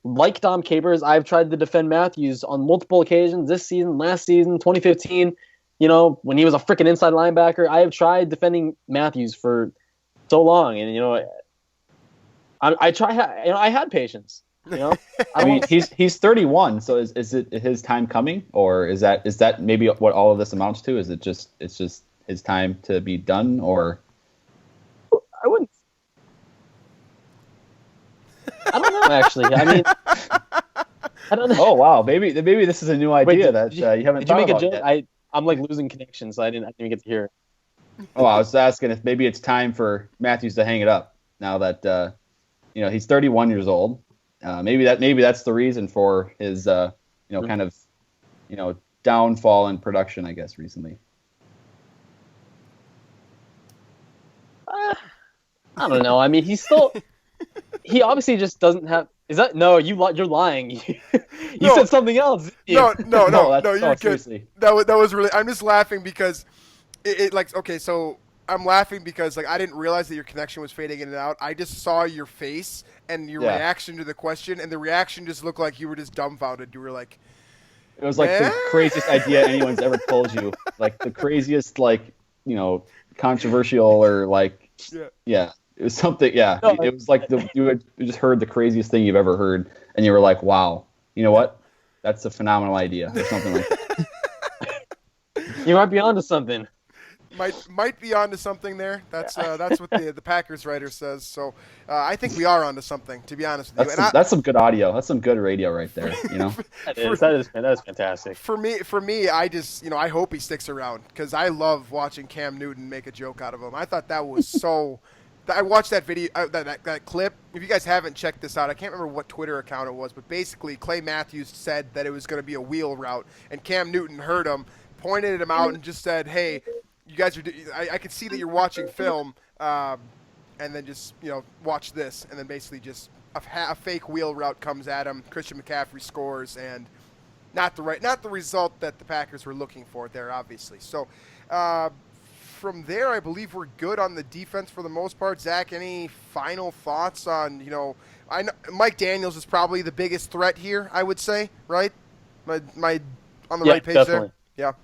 like Dom Capers, I've tried to defend Matthews on multiple occasions this season, last season, 2015. When he was a freaking inside linebacker, I have tried defending Matthews for so long, and I had patience. I mean, he's 31, so is it his time coming, or is that maybe what all of this amounts to? Is it's just his time to be done, or I wouldn't. I don't know, actually. I mean, I don't know. Oh wow, maybe this is a new idea that you haven't. Did you make a thought joke? about yet. I'm like losing connection, so I didn't even get to hear it. Oh, I was asking if maybe it's time for Matthews to hang it up now that he's 31 years old. Maybe that's the reason for his kind of downfall in production, I guess, recently. I don't know. I mean, he obviously just doesn't have. Is that no? You're lying. You said something else. No, you're good. Seriously. That was really. I'm just laughing because it like okay, so I'm laughing because like I didn't realize that your connection was fading in and out. I just saw your face and your reaction to the question, and the reaction just looked like you were just dumbfounded. You were like, it was like the craziest idea anyone's ever told you, like the craziest controversial or like it was something. Yeah, no, it was like you just heard the craziest thing you've ever heard, and you were like, wow, you know what? That's a phenomenal idea, or something like that. You might be onto something. Might be onto something there. That's what the Packers writer says. So I think we are onto something, to be honest with you. That's some good audio. That's some good radio right there. That is fantastic. For me, I just I hope he sticks around because I love watching Cam Newton make a joke out of him. I thought that was so. I watched that video, that clip. If you guys haven't checked this out, I can't remember what Twitter account it was, but basically Clay Matthews said that it was going to be a wheel route, and Cam Newton heard him, pointed him out, and just said, "Hey, you guys are. I can see that you're watching film, and then just watch this, and then basically just a fake wheel route comes at him. Christian McCaffrey scores, and not the result that the Packers were looking for there, obviously. So." From there, I believe we're good on the defense for the most part. Zach, any final thoughts on, I know Mike Daniels is probably the biggest threat here, I would say, right? My on the right page definitely. there?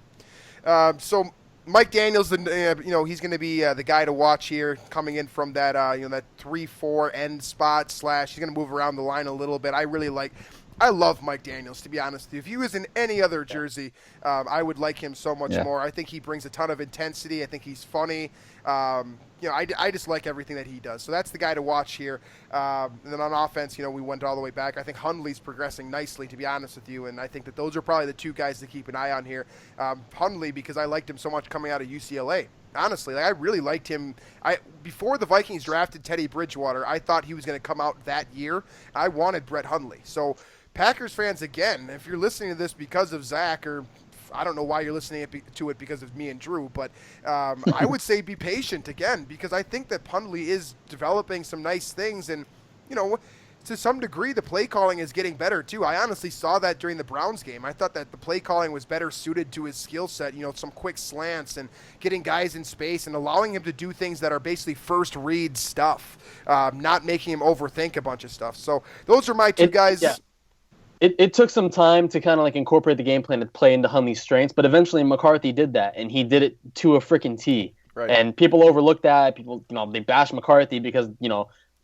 Yeah. So Mike Daniels, he's going to be the guy to watch here coming in from that, that 3-4 end spot / he's going to move around the line a little bit. I love Mike Daniels, to be honest with you. If he was in any other jersey, I would like him so much more. I think he brings a ton of intensity. I think he's funny. I just like everything that he does. So that's the guy to watch here. And then on offense, we went all the way back. I think Hundley's progressing nicely, to be honest with you, and I think that those are probably the two guys to keep an eye on here. Hundley, because I liked him so much coming out of UCLA. Honestly, I really liked him. Before the Vikings drafted Teddy Bridgewater, I thought he was going to come out that year. I wanted Brett Hundley. So Packers fans, again, if you're listening to this because of Zach, or I don't know why you're listening to it because of me and Drew, but I would say be patient again, because I think that Hundley is developing some nice things, and to some degree the play calling is getting better too. I honestly saw that during the Browns game. I thought that the play calling was better suited to his skill set, some quick slants and getting guys in space and allowing him to do things that are basically first read stuff, not making him overthink a bunch of stuff. So those are my two guys. Yeah. It took some time to kind of like incorporate the game plan to play into Hundley's strengths, but eventually McCarthy did that, and he did it to a freaking T. Right. And people overlooked that. People, they bashed McCarthy because,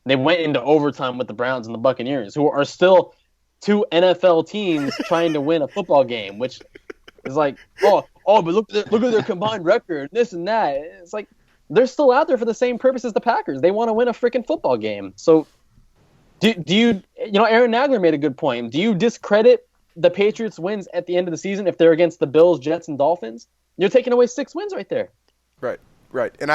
they went into overtime with the Browns and the Buccaneers, who are still two NFL teams trying to win a football game, which is like, but look at their combined record, this and that. It's like they're still out there for the same purpose as the Packers. They want to win a freaking football game. So do you Aaron Nagler made a good point. Do you discredit the Patriots' wins at the end of the season if they're against the Bills, Jets, and Dolphins? You're taking away 6 wins right there. Right. And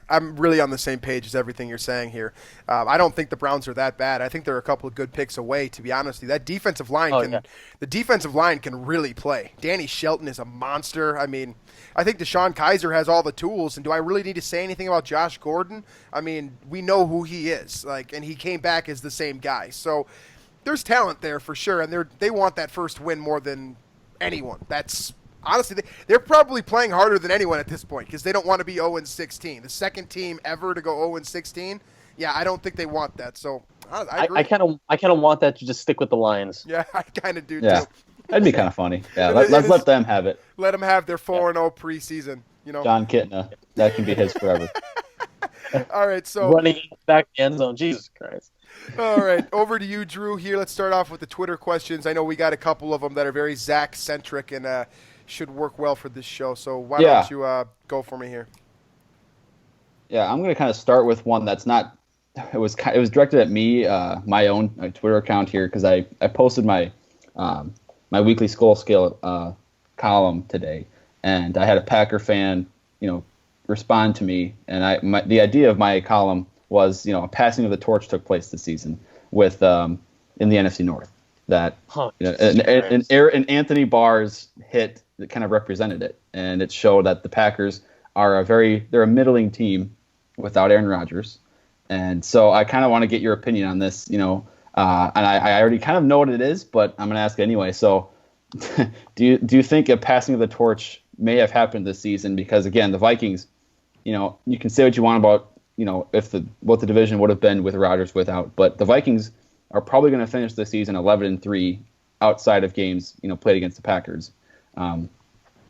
I'm really on the same page as everything you're saying here. I don't think the Browns are that bad. I think they're a couple of good picks away, to be honest with you. That defensive line the defensive line can really play. Danny Shelton is a monster. I mean, I think DeShone Kizer has all the tools, and do I really need to say anything about Josh Gordon? I mean, we know who he is, and he came back as the same guy. So there's talent there for sure, and they want that first win more than anyone. That's honestly, they're probably playing harder than anyone at this point because they don't want to be 0-16. The second team ever to go 0-16, I don't think they want that. So I agree. I kind of want that to just stick with the Lions. Yeah, I kind of do Yeah. too. That'd be kind of funny. Yeah, It let's is- let them have it. Let them have their 4-0 preseason. John Kitna, that can be his forever. All right, so Running back the end zone. Jesus Christ. all right, over to you, Drew. Here, let's start off with the Twitter questions. I know we got a couple of them that are very Zach centric and should work well for this show. So why don't you go for me here? Yeah, I'm going to kind of start with one that's not. It was directed at me, my own Twitter account here, because I posted my my weekly Skull Scale column today, and I had a Packer fan, respond to me, and the idea of my column was, a passing of the torch took place this season with in the NFC North. That an Anthony Barr's hit that kind of represented it, and it showed that the Packers are they're a middling team without Aaron Rodgers. And so I kind of want to get your opinion on this, and I already kind of know what it is, but I'm going to ask anyway. So do you think a passing of the torch may have happened this season? Because, again, the Vikings, you can say what you want about, what the division would have been with Rodgers without, but the Vikings are probably going to finish the season 11-3 outside of games, played against the Packers.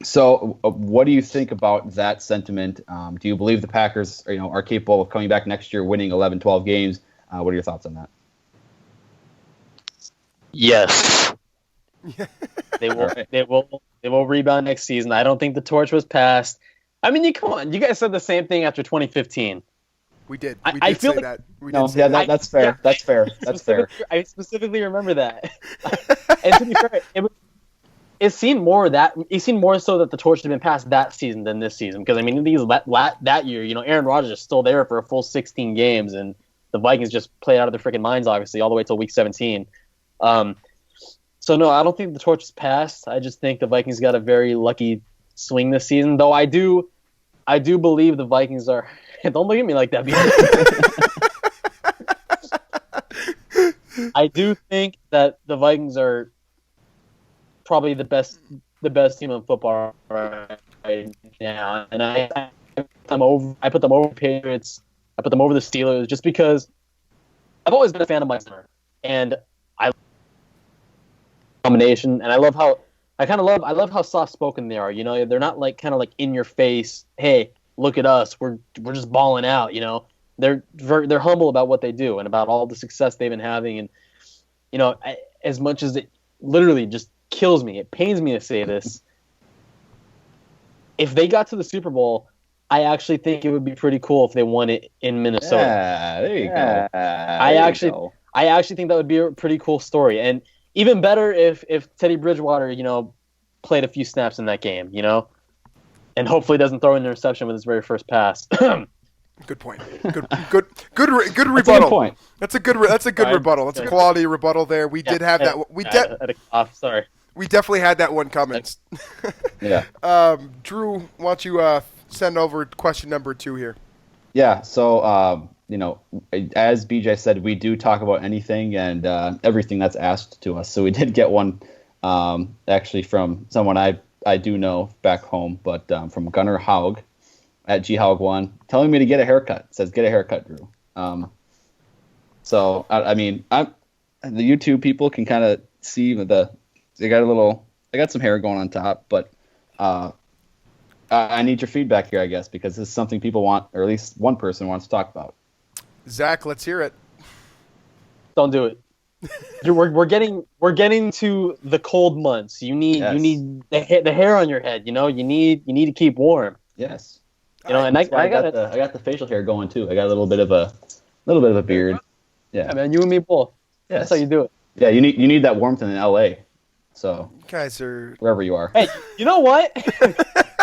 So what do you think about that sentiment? Do you believe the Packers are capable of coming back next year, winning 11, 12 games? What are your thoughts on that? Yes. They will. Right. They will rebound next season. I don't think the torch was passed. I mean, come on. You guys said the same thing after 2015. We did. I feel say like- that. We No, did say yeah, that. that's fair. That's fair. That's fair. I specifically remember that. And to be fair, it seemed more so that the torch had been passed that season than this season. Because I mean, that year, Aaron Rodgers is still there for a full 16 games, and the Vikings just played out of their freaking minds, obviously, all the way till week 17. So no, I don't think the torch is passed. I just think the Vikings got a very lucky swing this season. Though I do believe the Vikings are. Don't look at me like that, I do think that the Vikings are probably the best team in football right now, and I put them over the Patriots. I put them over the Steelers just because I've always been a fan of Mike Zimmer, and I love combination, and I love how soft spoken they are. They're not kind of in your face. Hey, look at us. We're just balling out. They're humble about what they do and about all the success they've been having. And as much as it literally just kills me, it pains me to say this. If they got to the Super Bowl, I actually think it would be pretty cool if they won it in Minnesota. Yeah, there you go. I actually think that would be a pretty cool story, and even better if Teddy Bridgewater, played a few snaps in that game, and hopefully doesn't throw an interception with his very first pass. Good point. Good rebuttal. That's a good point. That's a good rebuttal. That's a quality rebuttal there. We did have that. At a cough. Sorry. We definitely had that one coming. Yeah. Drew, why don't you send over question number 2 here? Yeah. So, as BJ said, we do talk about anything and everything that's asked to us. So we did get one actually from someone I do know back home, but from Gunnar Haug at GHaug1, telling me to get a haircut. It says, get a haircut, Drew. So, I mean, the YouTube people can kind of see they got some hair going on top, but I need your feedback here, I guess, because this is something people want, or at least one person wants to talk about. Zach, let's hear it. Don't do it. We're getting to the cold months. You need the hair on your head. You need to keep warm. Yes. And I got the facial hair going too. I got a little bit of a beard. Yeah. I mean, you and me both. Yes. That's how you do it. Yeah, you need that warmth in LA. So You guys are. wherever you are. Hey, you know what?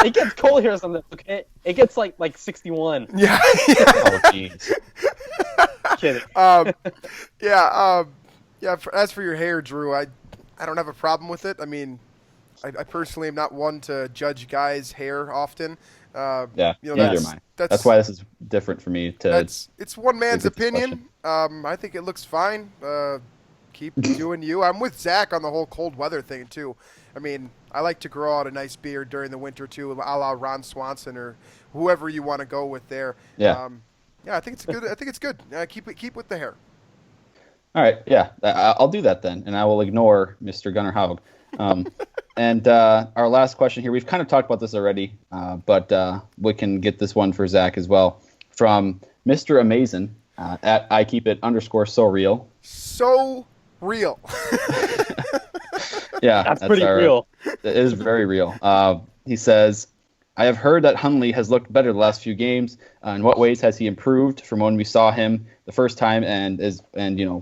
It gets cold here sometimes. Okay, it gets like 61. Yeah. Oh, jeez. Kidding. As for your hair, Drew, I don't have a problem with it. I mean, I personally am not one to judge guys' hair often. Yeah, you know, neither am I. That's why this is different for me. It's one man's It's a opinion. I think it looks fine. Keep doing you. I'm with Zach on the whole cold weather thing too. I mean, I like to grow out a nice beard during the winter too, a la Ron Swanson or whoever you want to go with there. Yeah. I think it's good. I think it's good. Keep with the hair. All right, yeah, I'll do that then, and I will ignore Mr. Gunnar Haug. And our last question here, we've kind of talked about this already, but we can get this one for Zach as well. From Mr. Amazing, at I keep it _so real. So real. Yeah, That's pretty real. It is very real. He says, I have heard that Hundley has looked better the last few games. In what ways has he improved from when we saw him the first time, and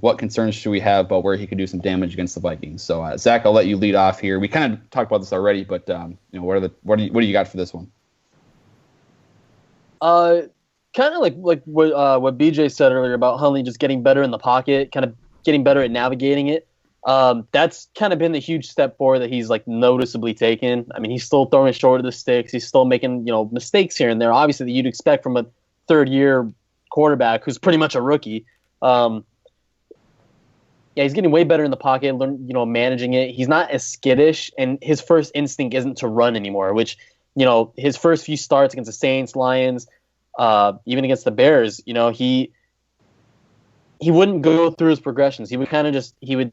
what concerns should we have about where he could do some damage against the Vikings? So Zach, I'll let you lead off here. We kind of talked about this already, but what do you got for this one? Kind of like what BJ said earlier about Hundley just getting better in the pocket, kind of getting better at navigating it. That's kind of been the huge step forward that he's like noticeably taken. I mean, he's still throwing short of the sticks. He's still making, mistakes here and there, obviously, that you'd expect from a third-year quarterback who's pretty much a rookie. Yeah, he's getting way better in the pocket, managing it. He's not as skittish, and his first instinct isn't to run anymore, which, his first few starts against the Saints, Lions, even against the Bears, he wouldn't go through his progressions. He would kind of he would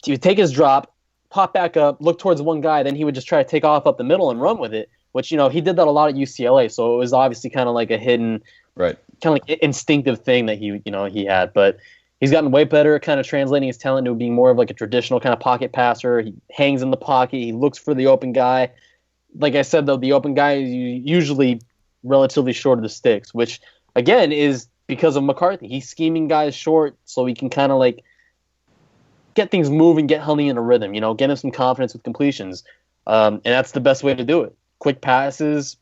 take his drop, pop back up, look towards one guy, then he would just try to take off up the middle and run with it, which, he did that a lot at UCLA, so it was obviously kind of like a hidden, right, kind of like instinctive thing that he had, but he's gotten way better at kind of translating his talent into being more of like a traditional kind of pocket passer. He hangs in the pocket, he looks for the open guy. Like I said, though, the open guy is usually relatively short of the sticks, which, again, is because of McCarthy. He's scheming guys short so he can kind of like get things moving, get Hundley in a rhythm, get him some confidence with completions. And that's the best way to do it. Quick passes,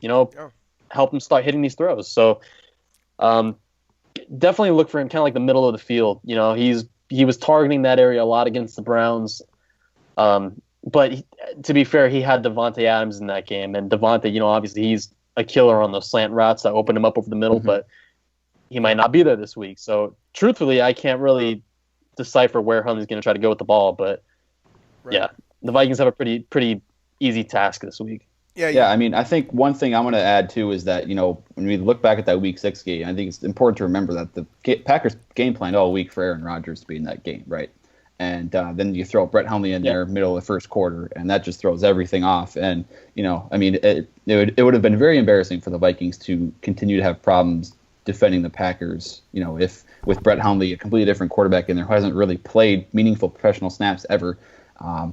help him start hitting these throws. So definitely look for him kind of like the middle of the field. He was targeting that area a lot against the Browns. But to be fair, he had Devontae Adams in that game. And Devontae, obviously he's a killer on those slant routes that opened him up over the middle, but he might not be there this week. So truthfully, I can't really decipher where Hundley's going to try to go with the ball, but yeah, the Vikings have a pretty easy task this week. Yeah. I mean, I think one thing I'm going to add too is that when we look back at that Week 6 game, I think it's important to remember that the Packers game planned all week for Aaron Rodgers to be in that game, right? And then you throw Brett Hundley in there middle of the first quarter, and that just throws everything off. And I mean, it would have been very embarrassing for the Vikings to continue to have problems defending the Packers, if with Brett Hundley, a completely different quarterback in there who hasn't really played meaningful professional snaps ever.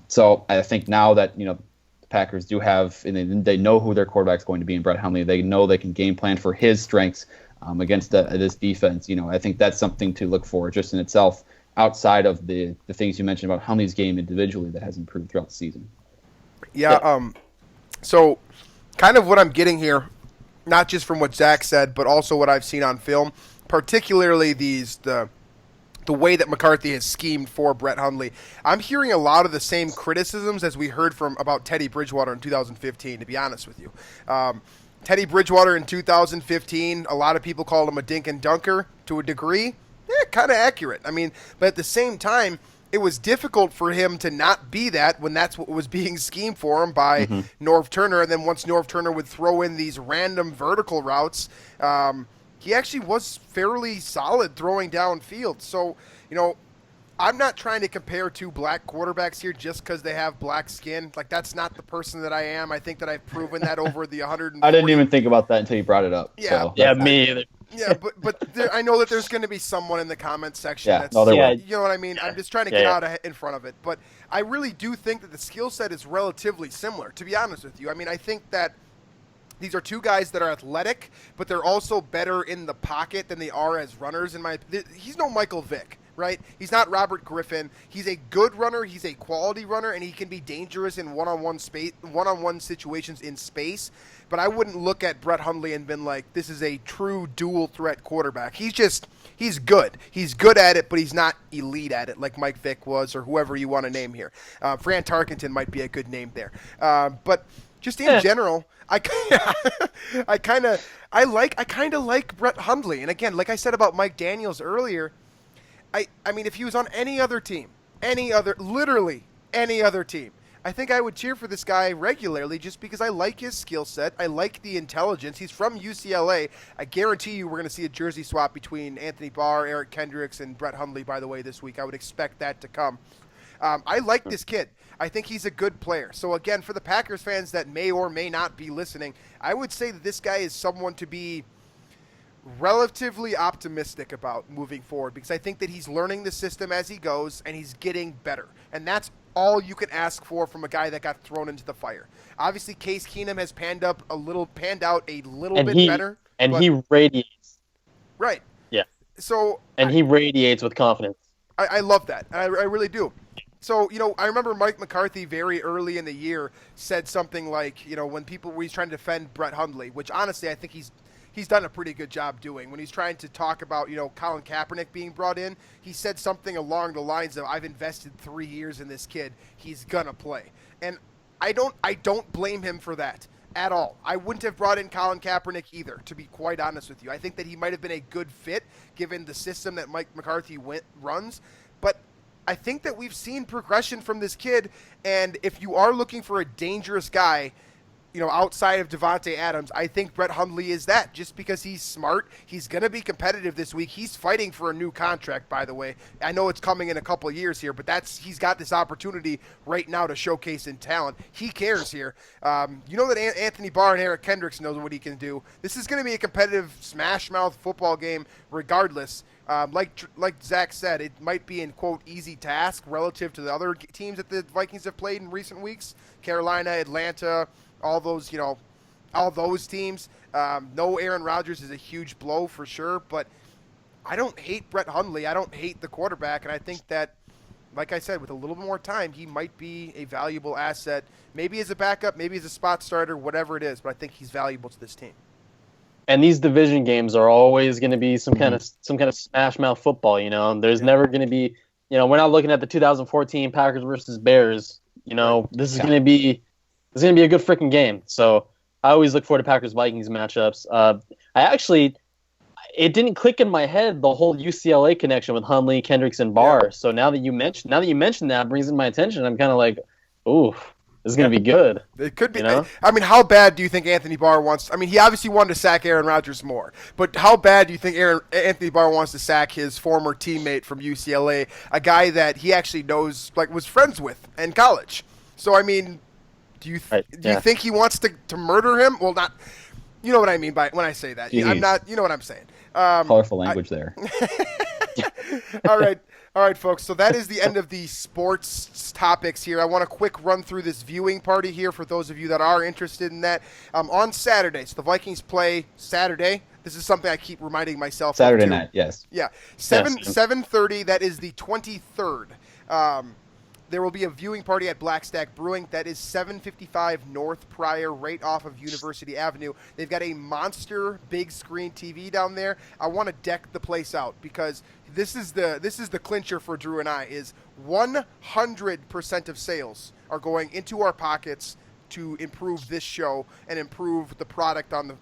So I think now that, the Packers do have, and they know who their quarterback's going to be in Brett Hundley, they know they can game plan for his strengths against this defense. I think that's something to look for just in itself, outside of the things you mentioned about Hundley's game individually that has improved throughout the season. Yeah. So kind of what I'm getting here, not just from what Zach said, but also what I've seen on film, particularly the way that McCarthy has schemed for Brett Hundley. I'm hearing a lot of the same criticisms as we heard about Teddy Bridgewater in 2015, to be honest with you. Teddy Bridgewater in 2015, a lot of people called him a dink and dunker to a degree. Kind of accurate. I mean, but at the same time, it was difficult for him to not be that when that's what was being schemed for him by Norv Turner. And then once Norv Turner would throw in these random vertical routes, he actually was fairly solid throwing downfield. So, I'm not trying to compare two black quarterbacks here just because they have black skin. Like, that's not the person that I am. I think that I've proven that over the 140. I didn't even think about that until you brought it up. Yeah, so yeah, me either. Yeah, but I know that there's going to be someone in the comments section that's, will. you know what I mean? I'm just trying to get out in front of it. But I really do think that the skill set is relatively similar, to be honest with you. I mean, I think that these are two guys that are athletic, but they're also better in the pocket than they are as runners. He's no Michael Vick, right? He's not Robert Griffin. He's a good runner. He's a quality runner, and he can be dangerous in one-on-one situations in space. But I wouldn't look at Brett Hundley and been like, this is a true dual threat quarterback. He's good. He's good at it, but he's not elite at it like Mike Vick was or whoever you want to name here. Fran Tarkenton might be a good name there. But just in general, I kind of like Brett Hundley. And again, like I said about Mike Daniels earlier, I mean, if he was on any other team, literally any other team, I think I would cheer for this guy regularly just because I like his skill set. I like the intelligence. He's from UCLA. I guarantee you we're going to see a jersey swap between Anthony Barr, Eric Kendricks, and Brett Hundley, by the way, this week. I would expect that to come. I like this kid. I think he's a good player. So, again, for the Packers fans that may or may not be listening, I would say that this guy is someone to be relatively optimistic about moving forward because I think that he's learning the system as he goes and he's getting better. And that's all you can ask for from a guy that got thrown into the fire. Obviously, Case Keenum has panned out a little bit better. And he radiates. Right. Yeah. So he radiates with confidence. I love that. I really do. So, I remember Mike McCarthy very early in the year said something like, when he's trying to defend Brett Hundley, which honestly I think he's done a pretty good job doing. When he's trying to talk about, Colin Kaepernick being brought in, he said something along the lines of, I've invested 3 years in this kid. He's going to play. And I don't blame him for that at all. I wouldn't have brought in Colin Kaepernick either, to be quite honest with you. I think that he might have been a good fit given the system that Mike McCarthy runs. But I think that we've seen progression from this kid. And if you are looking for a dangerous guy, outside of Devontae Adams, I think Brett Hundley is that just because he's smart. He's going to be competitive this week. He's fighting for a new contract, by the way. I know it's coming in a couple of years here, but he's got this opportunity right now to showcase in talent. He cares here. That Anthony Barr and Eric Kendricks knows what he can do. This is going to be a competitive smash-mouth football game regardless. Like Zach said, it might be an, quote, easy task relative to the other teams that the Vikings have played in recent weeks. Carolina, Atlanta, all those teams. No Aaron Rodgers is a huge blow for sure, but I don't hate Brett Hundley. I don't hate the quarterback, and I think that, like I said, with a little bit more time, he might be a valuable asset, maybe as a backup, maybe as a spot starter, whatever it is, but I think he's valuable to this team. And these division games are always going to be some kind of smash mouth football, There's never going to be, we're not looking at the 2014 Packers versus Bears. This is going to be a good freaking game. So I always look forward to Packers-Vikings matchups. It didn't click in my head, the whole UCLA connection with Hundley, Kendricks, and Barr. Yeah. So now that you mentioned that, brings in my attention. I'm kind of like, ooh, this is going to be good. It could be. I mean, how bad do you think Anthony Barr wants? I mean, he obviously wanted to sack Aaron Rodgers more. But how bad do you think Anthony Barr wants to sack his former teammate from UCLA, a guy that he actually knows, was friends with in college? So, I mean, do you think he wants to murder him? Well, not. You know what I mean by when I say that. Jeez. I'm not. You know what I'm saying. Colorful language there. All right, folks. So that is the end of the sports topics here. I want a quick run through this viewing party here for those of you that are interested in that. On Saturday, so the Vikings play Saturday. This is something I keep reminding myself. Saturday night, yes. Yeah, 7:30. That is the 23rd. There will be a viewing party at Black Stack Brewing. That is 755 North Pryor, right off of University Avenue. They've got a monster big screen TV down there. I want to deck the place out because this is the clincher for Drew and I. Is 100% of sales are going into our pockets to improve this show and improve the product on the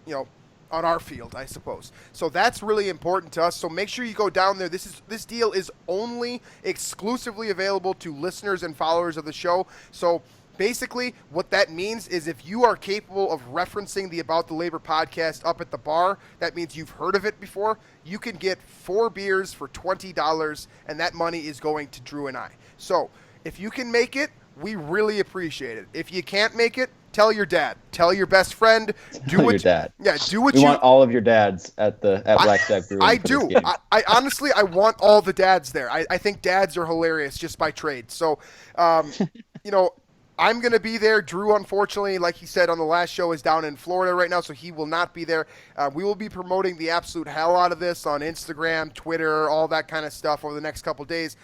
on our field, I suppose. So that's really important to us. So make sure you go down there. This deal is only exclusively available to listeners and followers of the show. So basically what that means is if you are capable of referencing the About the Labor podcast up at the bar, that means you've heard of it before, you can get 4 beers for $20, and that money is going to Drew and I. So if you can make it, we really appreciate it. If you can't make it, tell your dad. Tell your best friend. Tell your dad. Do what we want all of your dads at Black Stack Brewing. I do. I honestly, I want all the dads there. I think dads are hilarious just by trade. So, I'm going to be there. Drew, unfortunately, like he said on the last show, is down in Florida right now, so he will not be there. We will be promoting the absolute hell out of this on Instagram, Twitter, all that kind of stuff over the next couple days.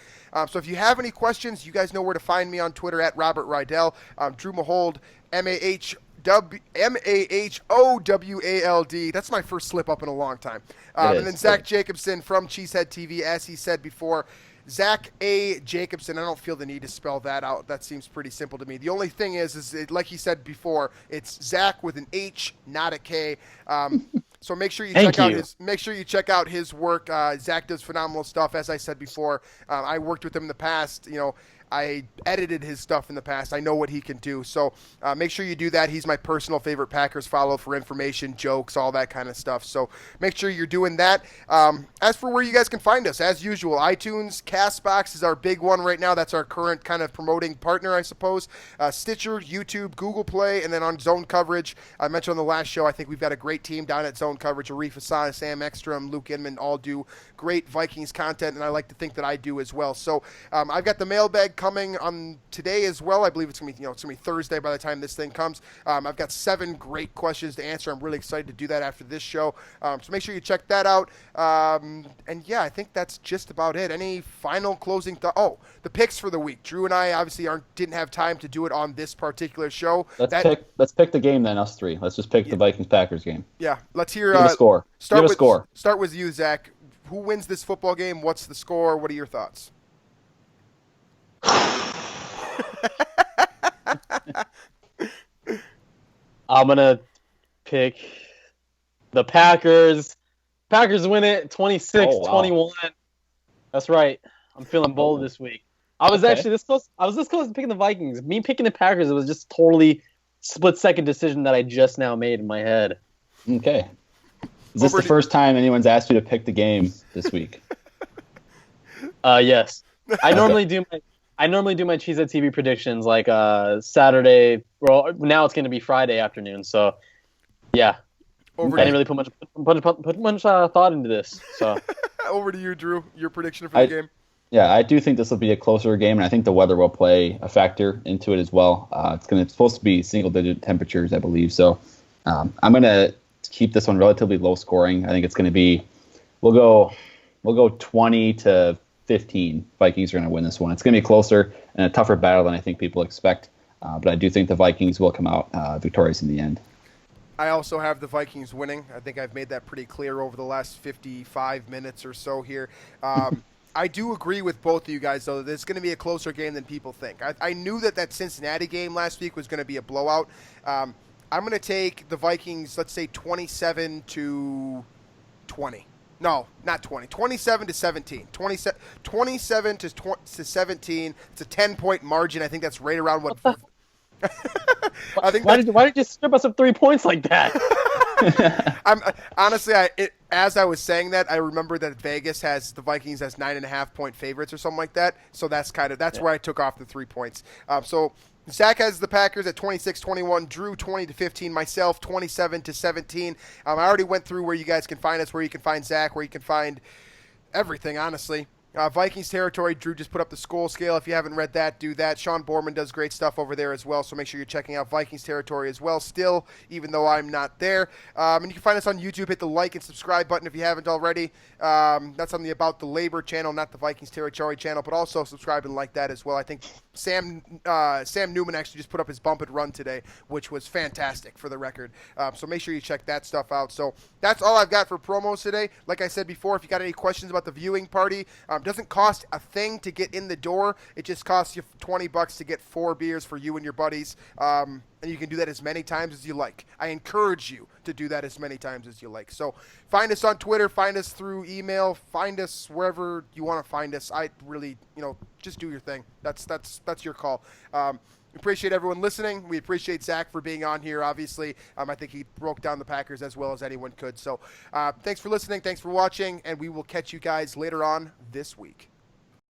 So if you have any questions, you guys know where to find me on Twitter at Robert Reidell. Drew Mahowald, Mahowald. That's my first slip up in a long time. And then Zach Jacobson from Cheesehead TV, as he said before. Zach A. Jacobson. I don't feel the need to spell that out. That seems pretty simple to me. The only thing is like he said before, it's Zach with an H, not a K. So make sure you check out his work. Zach does phenomenal stuff. As I said before, I worked with him in the past. I edited his stuff in the past. I know what he can do. So make sure you do that. He's my personal favorite Packers follow for information, jokes, all that kind of stuff. So make sure you're doing that. As for where you guys can find us, as usual, iTunes, CastBox is our big one right now. That's our current kind of promoting partner, I suppose. Stitcher, YouTube, Google Play, and then on Zone Coverage. I mentioned on the last show, I think we've got a great team down at Zone Coverage. Arif Hassan, Sam Ekstrom, Luke Inman all do great Vikings content, and I like to think that I do as well. So I've got the mailbag coming on today as well. I believe it's gonna be Thursday by the time this thing comes. I've got 7 great questions to answer. I'm really excited to do that after this show. So make sure you check that out. And yeah, I think that's just about it. Any final closing thought? Oh, the picks for the week. Drew and I obviously didn't have time to do it on this particular show. Let's pick the game then. Us 3. Let's just pick the Vikings-Packers game. Yeah, let's hear a score. Start Start with you, Zach. Who wins this football game? What's the score? What are your thoughts? I'm going to pick the Packers. Packers win it 26-21. That's right. I'm feeling bold this week. I was actually this close. I was this close to picking the Vikings. Me picking the Packers, it was just totally split-second decision that I just now made in my head. Okay. Is this the first time anyone's asked you to pick the game this week? Yes. I normally do my Cheesehead TV predictions like Saturday. Well, now it's going to be Friday afternoon. So, yeah. I didn't really put much thought into this. So, over to you, Drew. Your prediction for the game. Yeah, I do think this will be a closer game, and I think the weather will play a factor into it as well. It's supposed to be single-digit temperatures, I believe. So, I'm going to keep this one relatively low scoring. I think it's going to be we'll go 20-15. Vikings are going to win this one. It's going to be closer and a tougher battle than I think people expect. But I do think the Vikings will come out victorious in the end. I also have the Vikings winning. I think I've made that pretty clear over the last 55 minutes or so here. I do agree with both of you guys, though, that it's going to be a closer game than people think. I knew that Cincinnati game last week was going to be a blowout. I'm going to take the Vikings, let's say 27-20. No, not 20. 27-17. 27-17. It's a 10-point margin. I think that's right around what. I think. Why did you strip us of 3 points like that? Honestly, as I was saying that, I remember that Vegas has the Vikings as 9.5-point favorites or something like that. So that's where I took off the 3 points. So Zach has the Packers at 26-21, Drew 20-15, myself 27-17. I already went through where you guys can find us, where you can find Zach, where you can find everything, honestly. Vikings Territory, Drew just put up the Skull Scale. If you haven't read that, do that. Sean Borman does great stuff over there as well, so make sure you're checking out Vikings Territory as well still, even though I'm not there. And you can find us on YouTube. Hit the like and subscribe button if you haven't already. That's on the About the Labor channel, not the Vikings Territory channel, but also subscribe and like that as well. I think Sam Newman actually just put up his Bump and Run today, which was fantastic for the record. So make sure you check that stuff out. So that's all I've got for promos today. Like I said before, if you got any questions about the viewing party, doesn't cost a thing to get in the door. It just costs you $20 to get 4 beers for you and your buddies. And you can do that as many times as you like. I encourage you to do that as many times as you like. So find us on Twitter, find us through email, find us wherever you want to find us. I really, just do your thing. That's your call. Appreciate everyone listening. We appreciate Zach for being on here, obviously. I think he broke down the Packers as well as anyone could. So thanks for listening. Thanks for watching. And we will catch you guys later on this week.